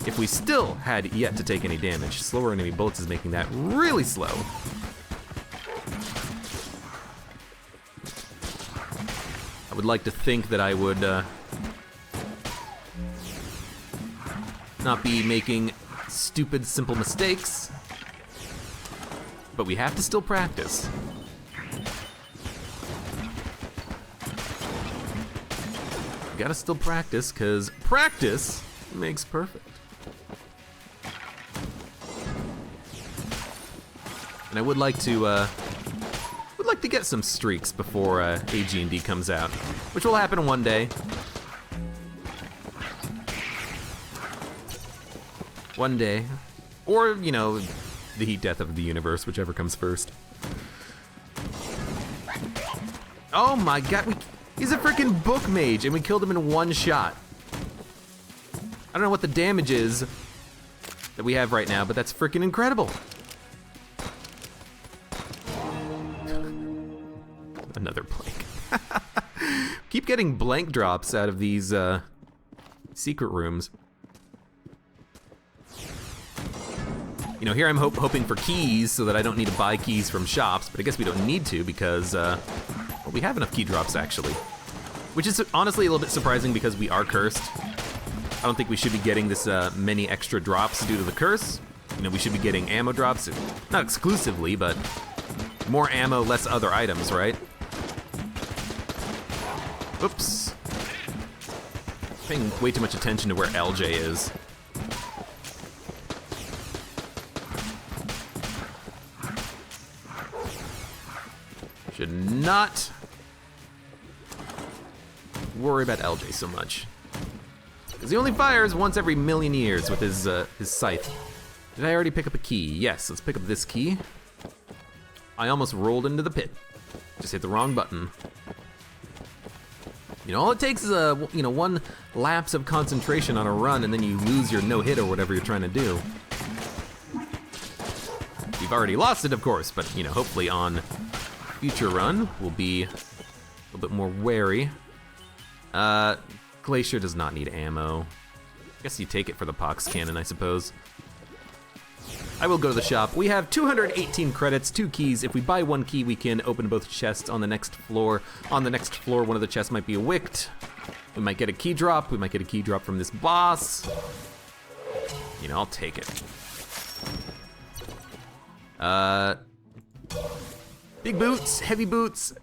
A: if we still had yet to take any damage. Slower enemy bullets is making that really slow. I would like to think that I would not be making stupid, simple mistakes. But we have to still practice. We gotta still practice, because practice makes perfect. And I would like to get some streaks before AG&D comes out, which will happen one day. One day. Or, you know, the heat death of the universe, whichever comes first. Oh my god, he's a freaking book mage, and we killed him in one shot. I don't know what the damage is that we have right now, but that's freaking incredible. Another blank. Keep getting blank drops out of these secret rooms. You know, here I'm hoping for keys so that I don't need to buy keys from shops, but I guess we don't need to because, well, we have enough key drops actually. Which is honestly a little bit surprising because we are cursed. I don't think we should be getting this many extra drops due to the curse. You know, we should be getting ammo drops, not exclusively, but more ammo, less other items, right? Oops. Paying way too much attention to where LJ is. Should not worry about LJ so much. Because he only fires once every million years with his scythe. Did I already pick up a key? Yes, let's pick up this key. I almost rolled into the pit. Just hit the wrong button. You know, all it takes is one lapse of concentration on a run and then you lose your no-hit or whatever you're trying to do. You've already lost it, of course, but, you know, hopefully on future run, we'll be a little bit more wary. Glacier does not need ammo. I guess you take it for the pox cannon, I suppose. I will go to the shop. We have 218 credits, 2 keys. If we buy 1 key, we can open both chests on the next floor. On the next floor, one of the chests might be wicked. We might get a key drop. We might get a key drop from this boss. You know, I'll take it. Big boots, heavy boots.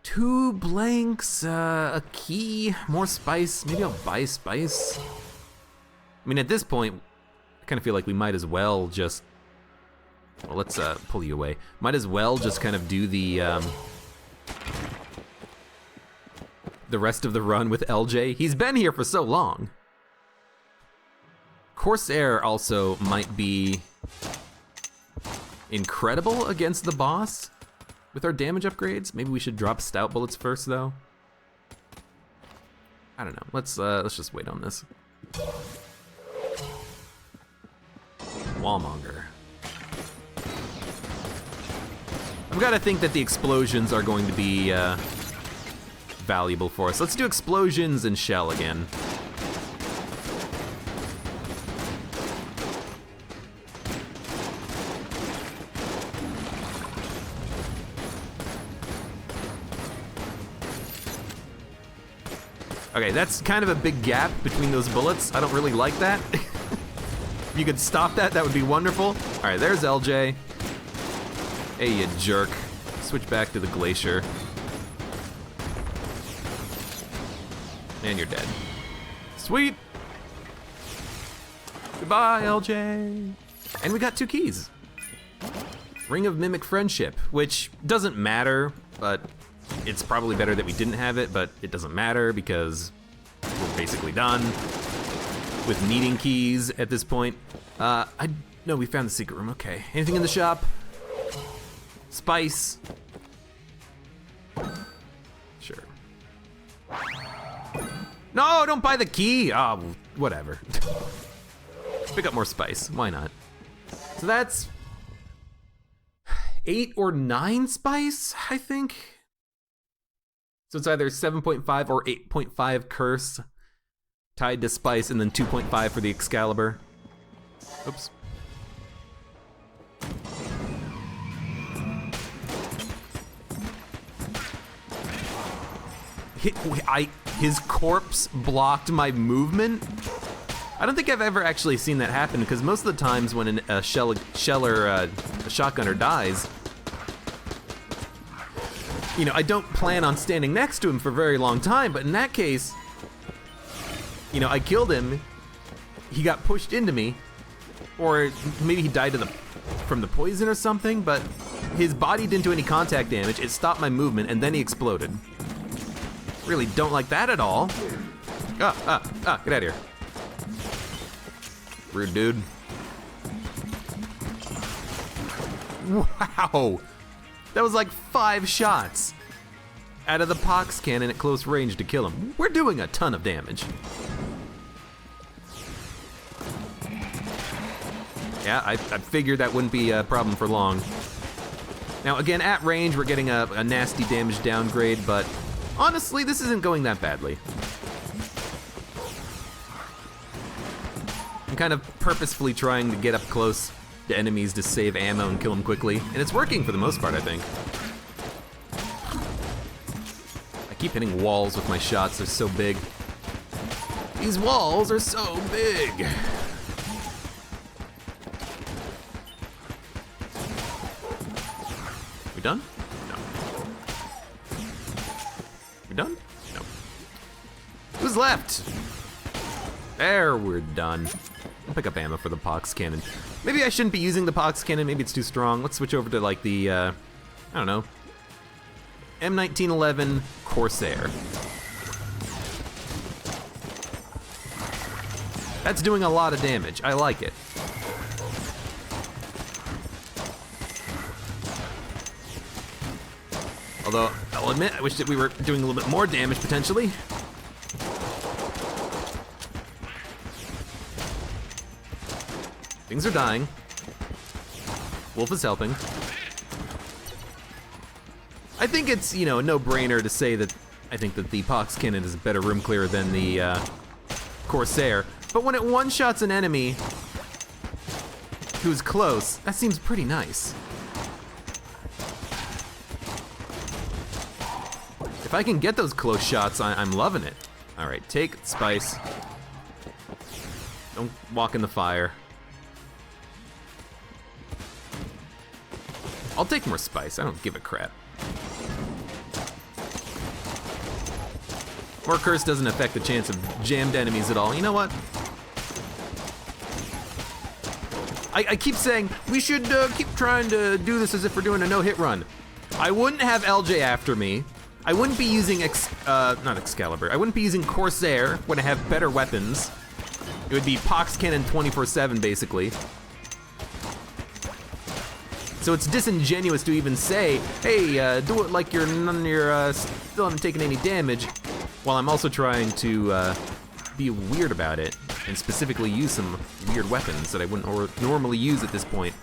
A: 2 blanks, a key, more spice. Maybe I'll buy spice. I mean, at this point, I kind of feel like we might as well just, well, let's pull you away. Might as well just kind of do the rest of the run with LJ. He's been here for so long. Corsair also might be incredible against the boss with our damage upgrades. Maybe we should drop stout bullets first, though. I don't know. Let's just wait on this. Wallmonger. I've got to think that the explosions are going to be valuable for us. Let's do explosions and shell again. Okay, that's kind of a big gap between those bullets. I don't really like that. If you could stop that, that would be wonderful. All right, there's LJ. Hey, you jerk. Switch back to the glacier. And you're dead. Sweet. Goodbye, LJ. And we got 2 keys. Ring of Mimic Friendship, which doesn't matter, but it's probably better that we didn't have it, but it doesn't matter because we're basically done with needing keys at this point. No, we found the secret room, okay. Anything in the shop? Spice. Sure. No, don't buy the key! Oh, whatever. Pick up more spice, why not? So that's 8 or 9 spice, I think? So it's either 7.5 or 8.5 curse tied to spice, and then 2.5 for the Excalibur. Oops. his corpse blocked my movement. I don't think I've ever actually seen that happen, because most of the times when a shotgunner dies, you know, I don't plan on standing next to him for a very long time, but in that case, you know, I killed him, he got pushed into me, or maybe he died from the poison or something, but his body didn't do any contact damage, it stopped my movement, and then he exploded. Really don't like that at all. Get out of here. Rude dude. Wow! That was like 5 shots out of the pox cannon at close range to kill him. We're doing a ton of damage. Yeah, I figured that wouldn't be a problem for long. Now again, at range, we're getting a nasty damage downgrade, but honestly, this isn't going that badly. I'm kind of purposefully trying to get up close to enemies to save ammo and kill them quickly, and it's working for the most part, I think. I keep hitting walls with my shots, they're so big. These walls are so big. We done? No. We done? No. Who's left? There, we're done. I'll pick up ammo for the pox cannon. Maybe I shouldn't be using the pox cannon, maybe it's too strong. Let's switch over to like the, I don't know, M1911 Corsair. That's doing a lot of damage, I like it. Although, I'll admit, I wish that we were doing a little bit more damage potentially. Things are dying. Wolf is helping. I think it's, you know, a no-brainer to say that I think that the pox cannon is a better room clearer than the Corsair. But when it one-shots an enemy who's close, that seems pretty nice. If I can get those close shots, I'm loving it. All right, take spice. Don't walk in the fire. I'll take more spice, I don't give a crap. More curse doesn't affect the chance of jammed enemies at all. You know what? I keep saying we should keep trying to do this as if we're doing a no-hit run. I wouldn't have LJ after me. I wouldn't be using, not Excalibur. I wouldn't be using Corsair when I have better weapons. It would be Pox Cannon 24/7, basically. So it's disingenuous to even say, hey, do it like you're still haven't taken any damage, while I'm also trying to be weird about it, and specifically use some weird weapons that I wouldn't normally use at this point.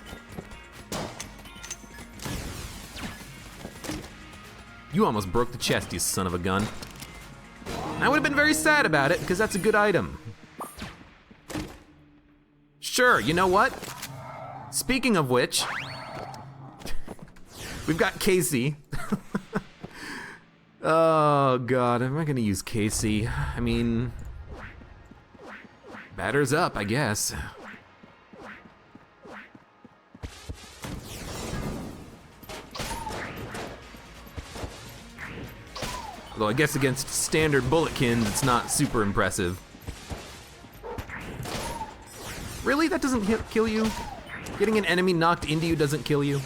A: You almost broke the chest, you son of a gun. I would have been very sad about it, because that's a good item. Sure, you know what? Speaking of which, we've got Casey. Oh God, am I gonna use Casey? I mean, batter's up, I guess. Although I guess against standard bulletkins, it's not super impressive. Really? That doesn't kill you? Getting an enemy knocked into you doesn't kill you?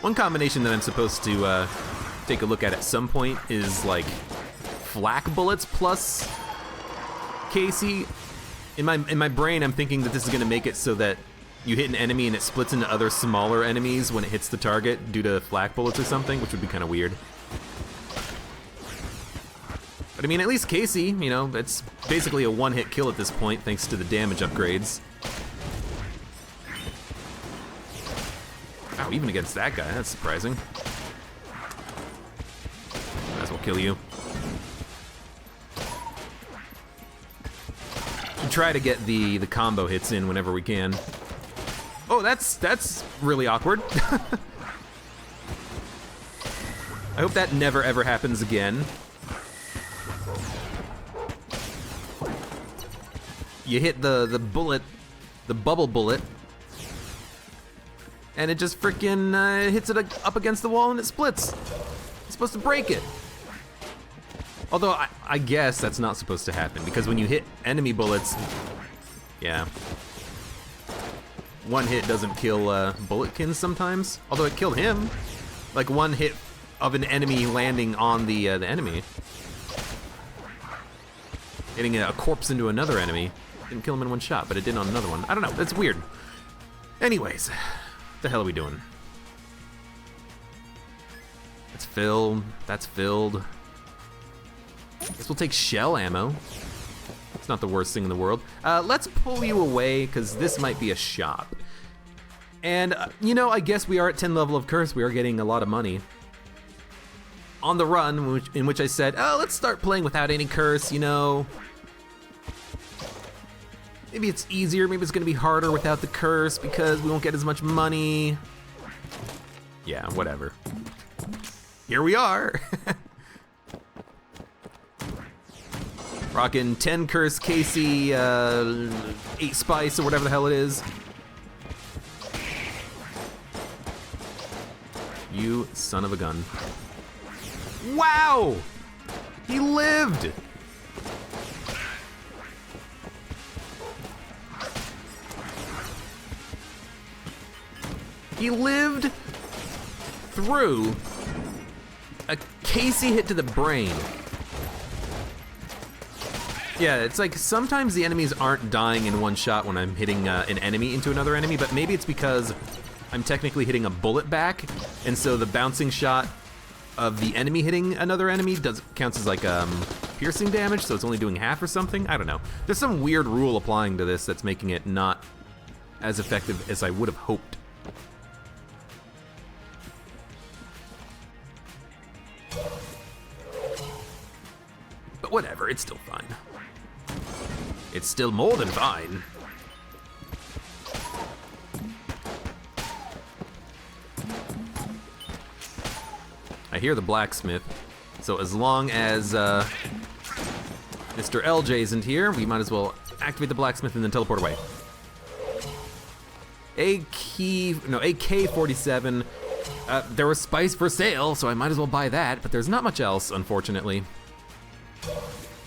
A: One combination that I'm supposed to take a look at some point is like flak bullets plus Casey. In my brain, I'm thinking that this is gonna make it so that you hit an enemy and it splits into other smaller enemies when it hits the target due to flak bullets or something, which would be kind of weird. But I mean, at least Casey, you know, it's basically a one-hit kill at this point thanks to the damage upgrades. Wow, even against that guy, that's surprising. Might as well kill you. Should try to get the combo hits in whenever we can. Oh, that's really awkward. I hope that never ever happens again. You hit the bullet, the bubble bullet, and it just freaking hits it up against the wall and it splits. It's supposed to break it. Although I guess that's not supposed to happen, because when you hit enemy bullets, yeah. One hit doesn't kill bulletkins sometimes, although it killed him. Like one hit of an enemy landing on the enemy. Hitting a corpse into another enemy. Didn't kill him in one shot, but it did on another one. I don't know, that's weird. Anyways, what the hell are we doing? That's filled, that's filled. Guess we'll take shell ammo. It's not the worst thing in the world. Let's pull you away, because this might be a shop. And, you know, I guess we are at 10 level of curse. We are getting a lot of money. On the run, in which I said, oh, let's start playing without any curse, you know. Maybe it's easier, maybe it's gonna be harder without the curse because we won't get as much money. Yeah, whatever. Here we are. Rockin' 10 curse Casey, 8 spice or whatever the hell it is. You son of a gun. Wow! He lived! He lived through a Casey hit to the brain. Yeah, it's like sometimes the enemies aren't dying in one shot when I'm hitting an enemy into another enemy, but maybe it's because I'm technically hitting a bullet back, and so the bouncing shot of the enemy hitting another enemy counts as like piercing damage, so it's only doing half or something. I don't know. There's some weird rule applying to this that's making it not as effective as I would have hoped. But whatever, it's still fine. It's still more than fine. I hear the blacksmith, so as long as Mr. LJ isn't here, we might as well activate the blacksmith and then teleport away. AK-47. There was spice for sale, so I might as well buy that, but there's not much else, unfortunately.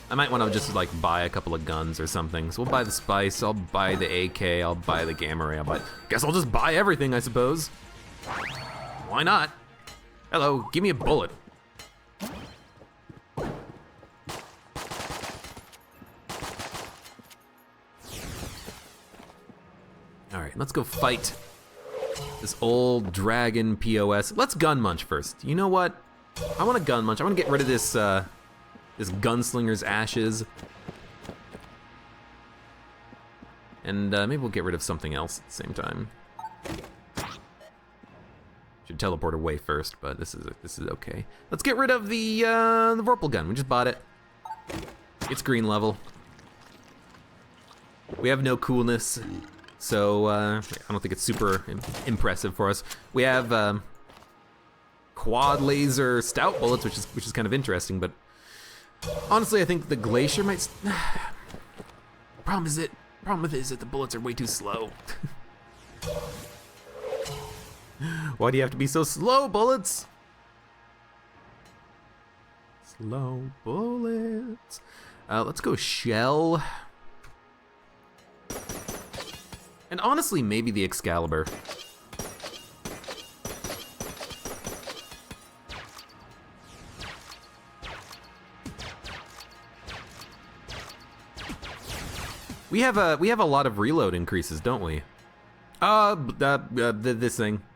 A: I might want to just like buy a couple of guns or something. So we'll buy the spice, I'll buy the AK, I'll buy the gamma ray, guess I'll just buy everything, I suppose. Why not? Hello, give me a bullet. All right, let's go fight this old dragon POS. Let's gun munch first. You know what? I want to gun munch. I want to get rid of this this gunslinger's ashes. And maybe we'll get rid of something else at the same time. Should teleport away first, but this is okay. Let's get rid of the Vorpal gun. We just bought it. It's green level. We have no coolness, so I don't think it's super impressive for us. We have quad laser stout bullets, which is kind of interesting, but honestly, I think the glacier might. Problem with it is that the bullets are way too slow. Why do you have to be so slow, bullets? Slow bullets. Let's go shell. And honestly, maybe the Excalibur. We have a lot of reload increases, don't we?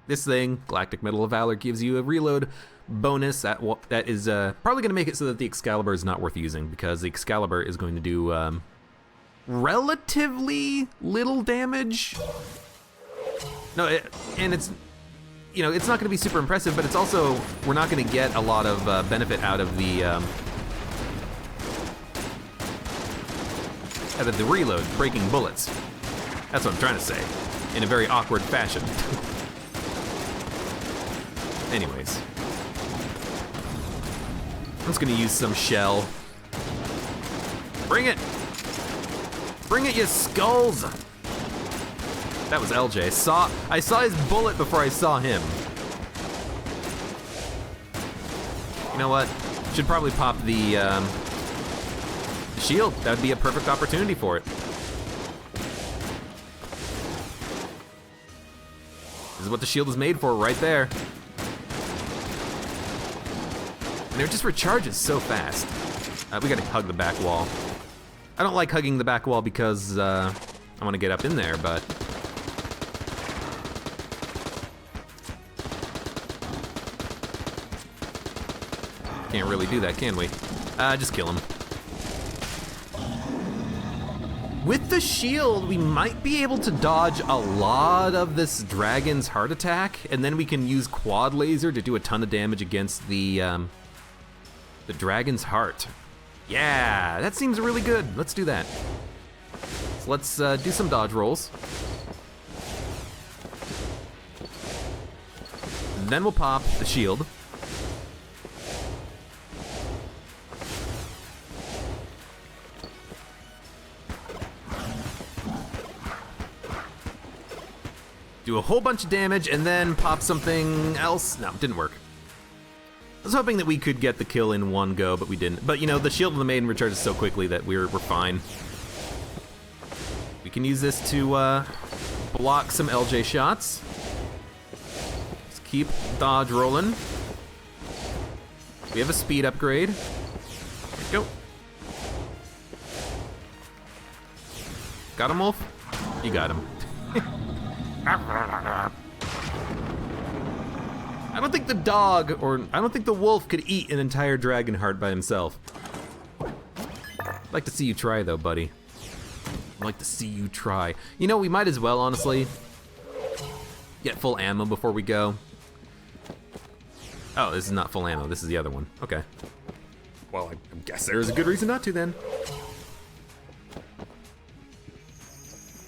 A: This thing, Galactic Medal of Valor, gives you a reload bonus that is probably going to make it so that the Excalibur is not worth using, because the Excalibur is going to do relatively little damage. No, and it's, you know, it's not going to be super impressive, but it's also, we're not going to get a lot of benefit out of the reload, breaking bullets. That's what I'm trying to say, in a very awkward fashion. Anyways. just gonna use some shell. Bring it! Bring it, you skulls! That was LJ. I saw his bullet before I saw him. You know what? Should probably pop the shield. That would be a perfect opportunity for it. This is what the shield is made for, right there. And it just recharges so fast. We gotta hug the back wall. I don't like hugging the back wall because I want to get up in there, but... Can't really do that, can we? Just kill him. With the shield, we might be able to dodge a lot of this dragon's heart attack, and then we can use quad laser to do a ton of damage against the dragon's heart. Yeah, that seems really good. Let's do that. So let's do some dodge rolls. And then we'll pop the shield. Do a whole bunch of damage and then pop something else. No, it didn't work. I was hoping that we could get the kill in one go, but we didn't. But you know, the Shield of the Maiden recharges so quickly that we're fine. We can use this to block some LJ shots. Just keep dodge rolling. We have a speed upgrade. There we go. Got him, Wolf? You got him. I don't think the dog, or I don't think the wolf could eat an entire dragon heart by himself. I'd like to see you try though, buddy. I'd like to see you try. You know, we might as well, honestly, get full ammo before we go. Oh, this is not full ammo, this is the other one. Okay. Well, I guess there's a good reason not to then.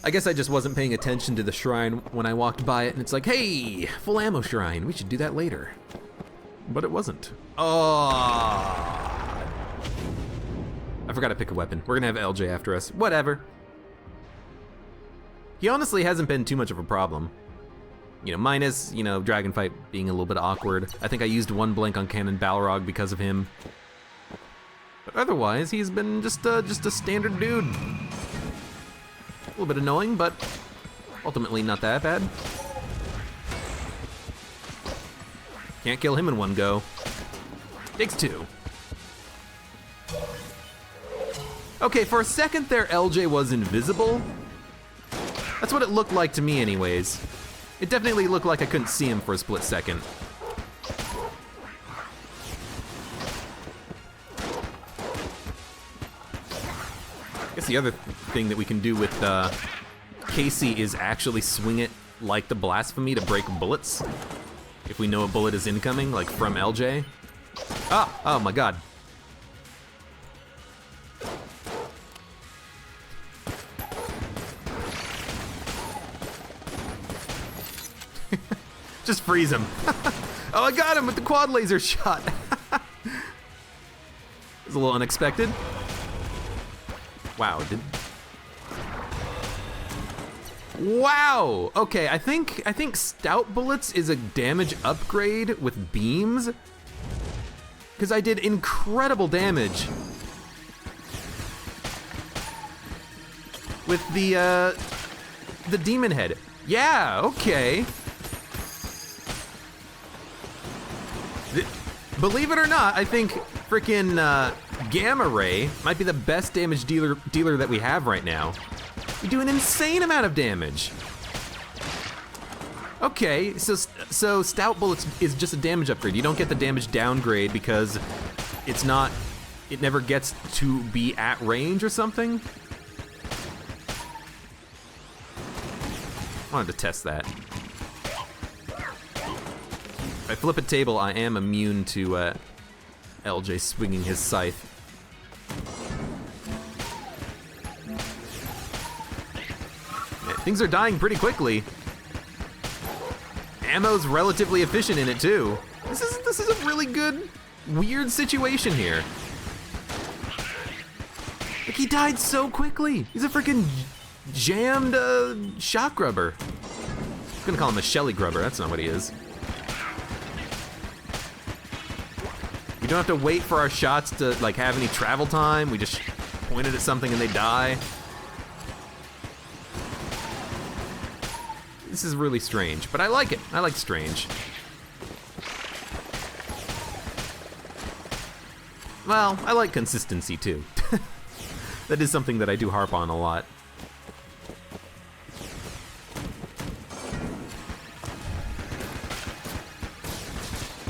A: I guess I just wasn't paying attention to the shrine when I walked by it, and it's like, hey, full ammo shrine, we should do that later. But it wasn't. Oh, I forgot to pick a weapon. We're gonna have LJ after us. Whatever. He honestly hasn't been too much of a problem. You know, minus, you know, dragon fight being a little bit awkward. I think I used one blank on Cannon Balrog because of him. But otherwise, he's been just a standard dude. A little bit annoying, but ultimately not that bad. Can't kill him in one go. Takes two. Okay, for a second there, LJ was invisible. That's what it looked like to me anyways. It definitely looked like I couldn't see him for a split second. I guess the other thing that we can do with Casey is actually swing it like the blasphemy to break bullets. If we know a bullet is incoming, like from LJ. Ah, oh my god. Just freeze him. Oh, I got him with the quad laser shot. It was a little unexpected. Wow, Wow! Okay, I think stout bullets is a damage upgrade with beams. Because I did incredible damage with the demon head. Yeah, okay. Believe it or not, I think frickin' Gamma Ray might be the best damage dealer that we have right now. We do an insane amount of damage. Okay, so stout bullets is just a damage upgrade. You don't get the damage downgrade because it never gets to be at range or something. I wanted to test that. If I flip a table, I am immune to LJ swinging his scythe. Things are dying pretty quickly. Ammo's relatively efficient in it too. This is a really good weird situation here. Like, he died so quickly. He's a freaking jammed shock grubber. I'm gonna call him a Shelly grubber, that's not what he is. We don't have to wait for our shots to like have any travel time. We just point it at something and they die. This is really strange, but I like it. I like strange. Well, I like consistency too. That is something that I do harp on a lot.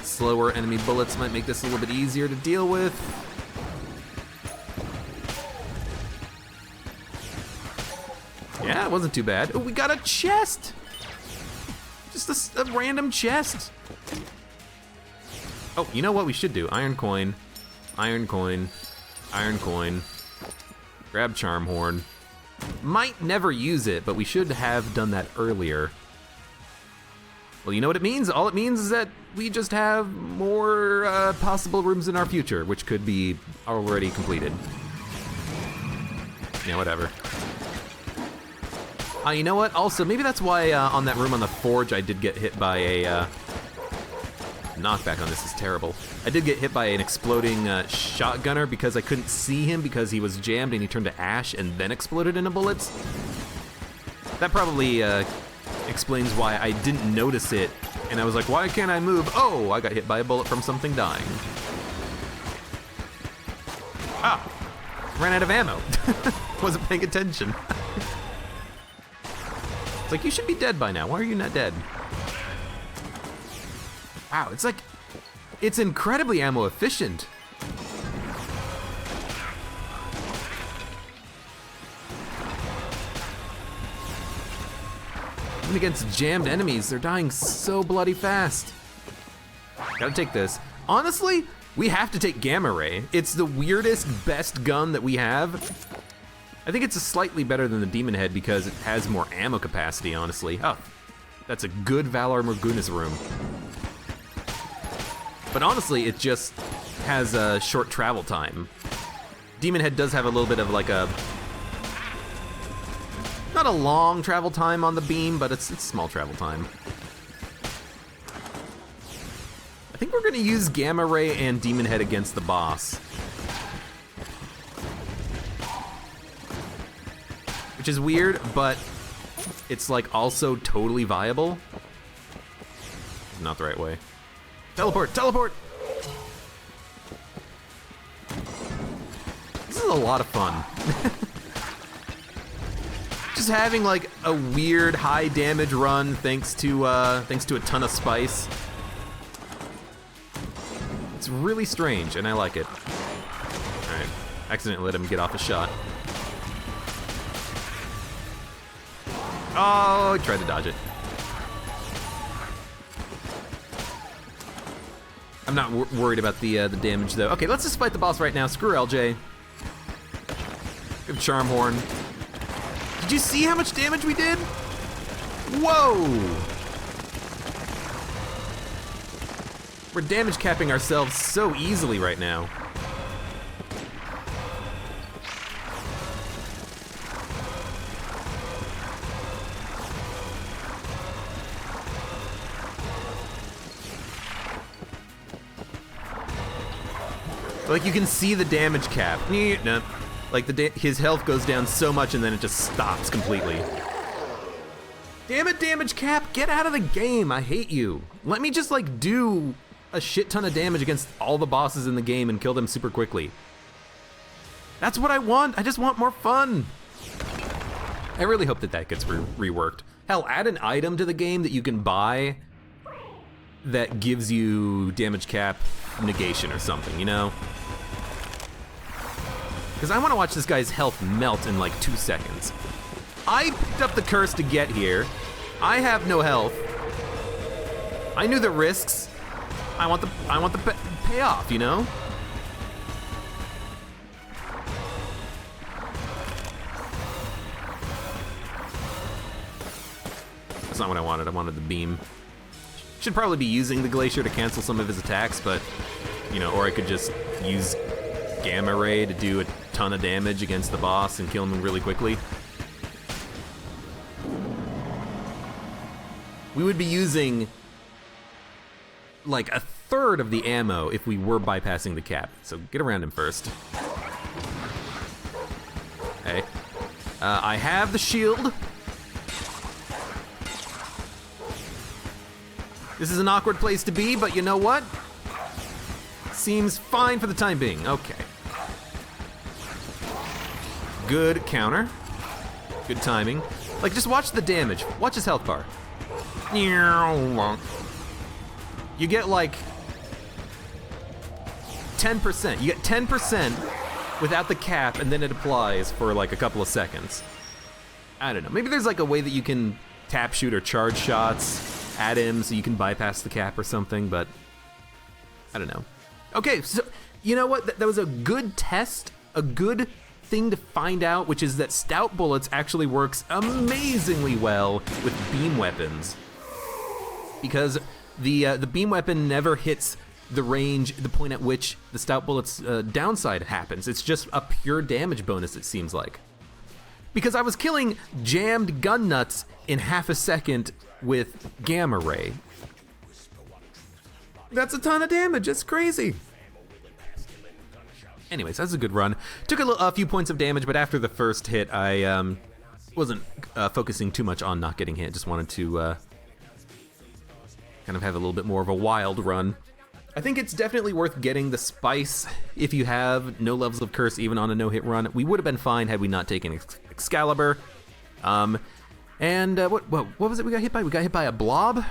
A: Slower enemy bullets might make this a little bit easier to deal with. Yeah, it wasn't too bad. Oh, we got a chest! Just a random chest. Oh, you know what we should do? Iron coin, iron coin, iron coin. Grab charm horn. Might never use it, but we should have done that earlier. Well, you know what it means? All it means is that we just have more possible rooms in our future, which could be already completed. Yeah, whatever. You know what? Also, maybe that's why on that room on the forge I did get hit by a... knockback on this is terrible. I did get hit by an exploding shotgunner because I couldn't see him because he was jammed and he turned to ash and then exploded into bullets. That probably explains why I didn't notice it and I was like, why can't I move? Oh, I got hit by a bullet from something dying. Ah, ran out of ammo. Wasn't paying attention. It's like, you should be dead by now. Why are you not dead? Wow, it's like, it's incredibly ammo efficient. Even against jammed enemies, they're dying so bloody fast. Gotta take this. Honestly, we have to take Gamma Ray. It's the weirdest, best gun that we have. I think it's slightly better than the Demon Head because it has more ammo capacity, honestly. Oh, that's a good Valor Morguna's room. But honestly, it just has a short travel time. Demon Head does have a little bit of like a... not a long travel time on the beam, but it's small travel time. I think we're gonna use Gamma Ray and Demon Head against the boss. Which is weird, but it's like also totally viable. Not the right way. Teleport, teleport! This is a lot of fun. Just having like a weird high damage run thanks to a ton of spice. It's really strange and I like it. Alright, accidentally let him get off a shot. Oh, he tried to dodge it. I'm not worried about the damage though. Okay, let's just fight the boss right now. Screw LJ. Give Charm Horn. Did you see how much damage we did? Whoa! We're damage capping ourselves so easily right now. Like, you can see the damage cap. No. Like, his health goes down so much and then it just stops completely. Damn it, damage cap, get out of the game. I hate you. Let me just, like, do a shit ton of damage against all the bosses in the game and kill them super quickly. That's what I want. I just want more fun. I really hope that gets reworked. Hell, add an item to the game that you can buy that gives you damage cap negation or something, you know? Because I want to watch this guy's health melt in like 2 seconds. I picked up the curse to get here. I have no health. I knew the risks. I want the payoff, you know? That's not what I wanted the beam. Should probably be using the glacier to cancel some of his attacks, but You know, or I could just use Gamma Ray to do a ton of damage against the boss and kill him really quickly. We would be using like a third of the ammo if we were bypassing the cap. So get around him first. Okay. I have the shield. This is an awkward place to be, but you know what? Seems fine for the time being. Okay. Good counter. Good timing. Like, just watch the damage. Watch his health bar. You get like 10%. You get 10% without the cap, and then it applies for like a couple of seconds. I don't know. Maybe there's like a way that you can tap shoot or charge shots at him so you can bypass the cap or something, but I don't know. Okay, so you know what? That was a good test, a good thing to find out, which is that stout bullets actually works amazingly well with beam weapons. Because the beam weapon never hits the range, the point at which the stout bullet's downside happens. It's just a pure damage bonus, it seems like. Because I was killing jammed gun nuts in half a second with Gamma Ray. That's a ton of damage, it's crazy. Anyways, that's a good run. Took a few points of damage, but after the first hit, I wasn't focusing too much on not getting hit. Just wanted to kind of have a little bit more of a wild run. I think it's definitely worth getting the spice if you have no levels of curse even on a no-hit run. We would have been fine had we not taken Excalibur. What was it we got hit by? We got hit by a blob?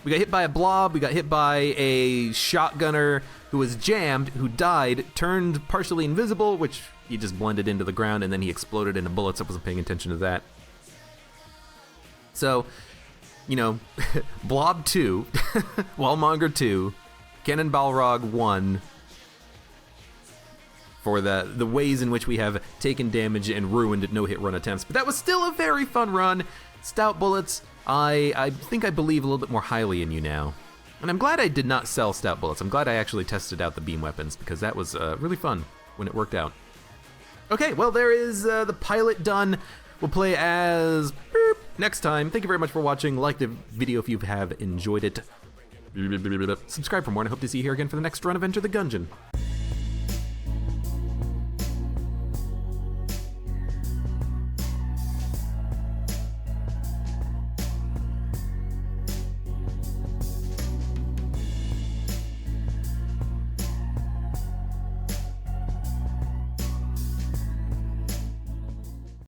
A: We got hit by a blob, we got hit by a shotgunner who was jammed, who died, turned partially invisible, which he just blended into the ground, and then he exploded into bullets. I wasn't paying attention to that. So, you know, Blob 2, Wallmonger 2, Cannon Balrog 1, for the ways in which we have taken damage and ruined no-hit run attempts. But that was still a very fun run. Stout bullets, I think I believe a little bit more highly in you now. And I'm glad I did not sell stout bullets. I'm glad I actually tested out the beam weapons, because that was really fun when it worked out. Okay, well, there is the pilot done. We'll play as next time. Thank you very much for watching. Like the video if you have enjoyed it. Subscribe for more, and I hope to see you here again for the next run of Enter the Gungeon.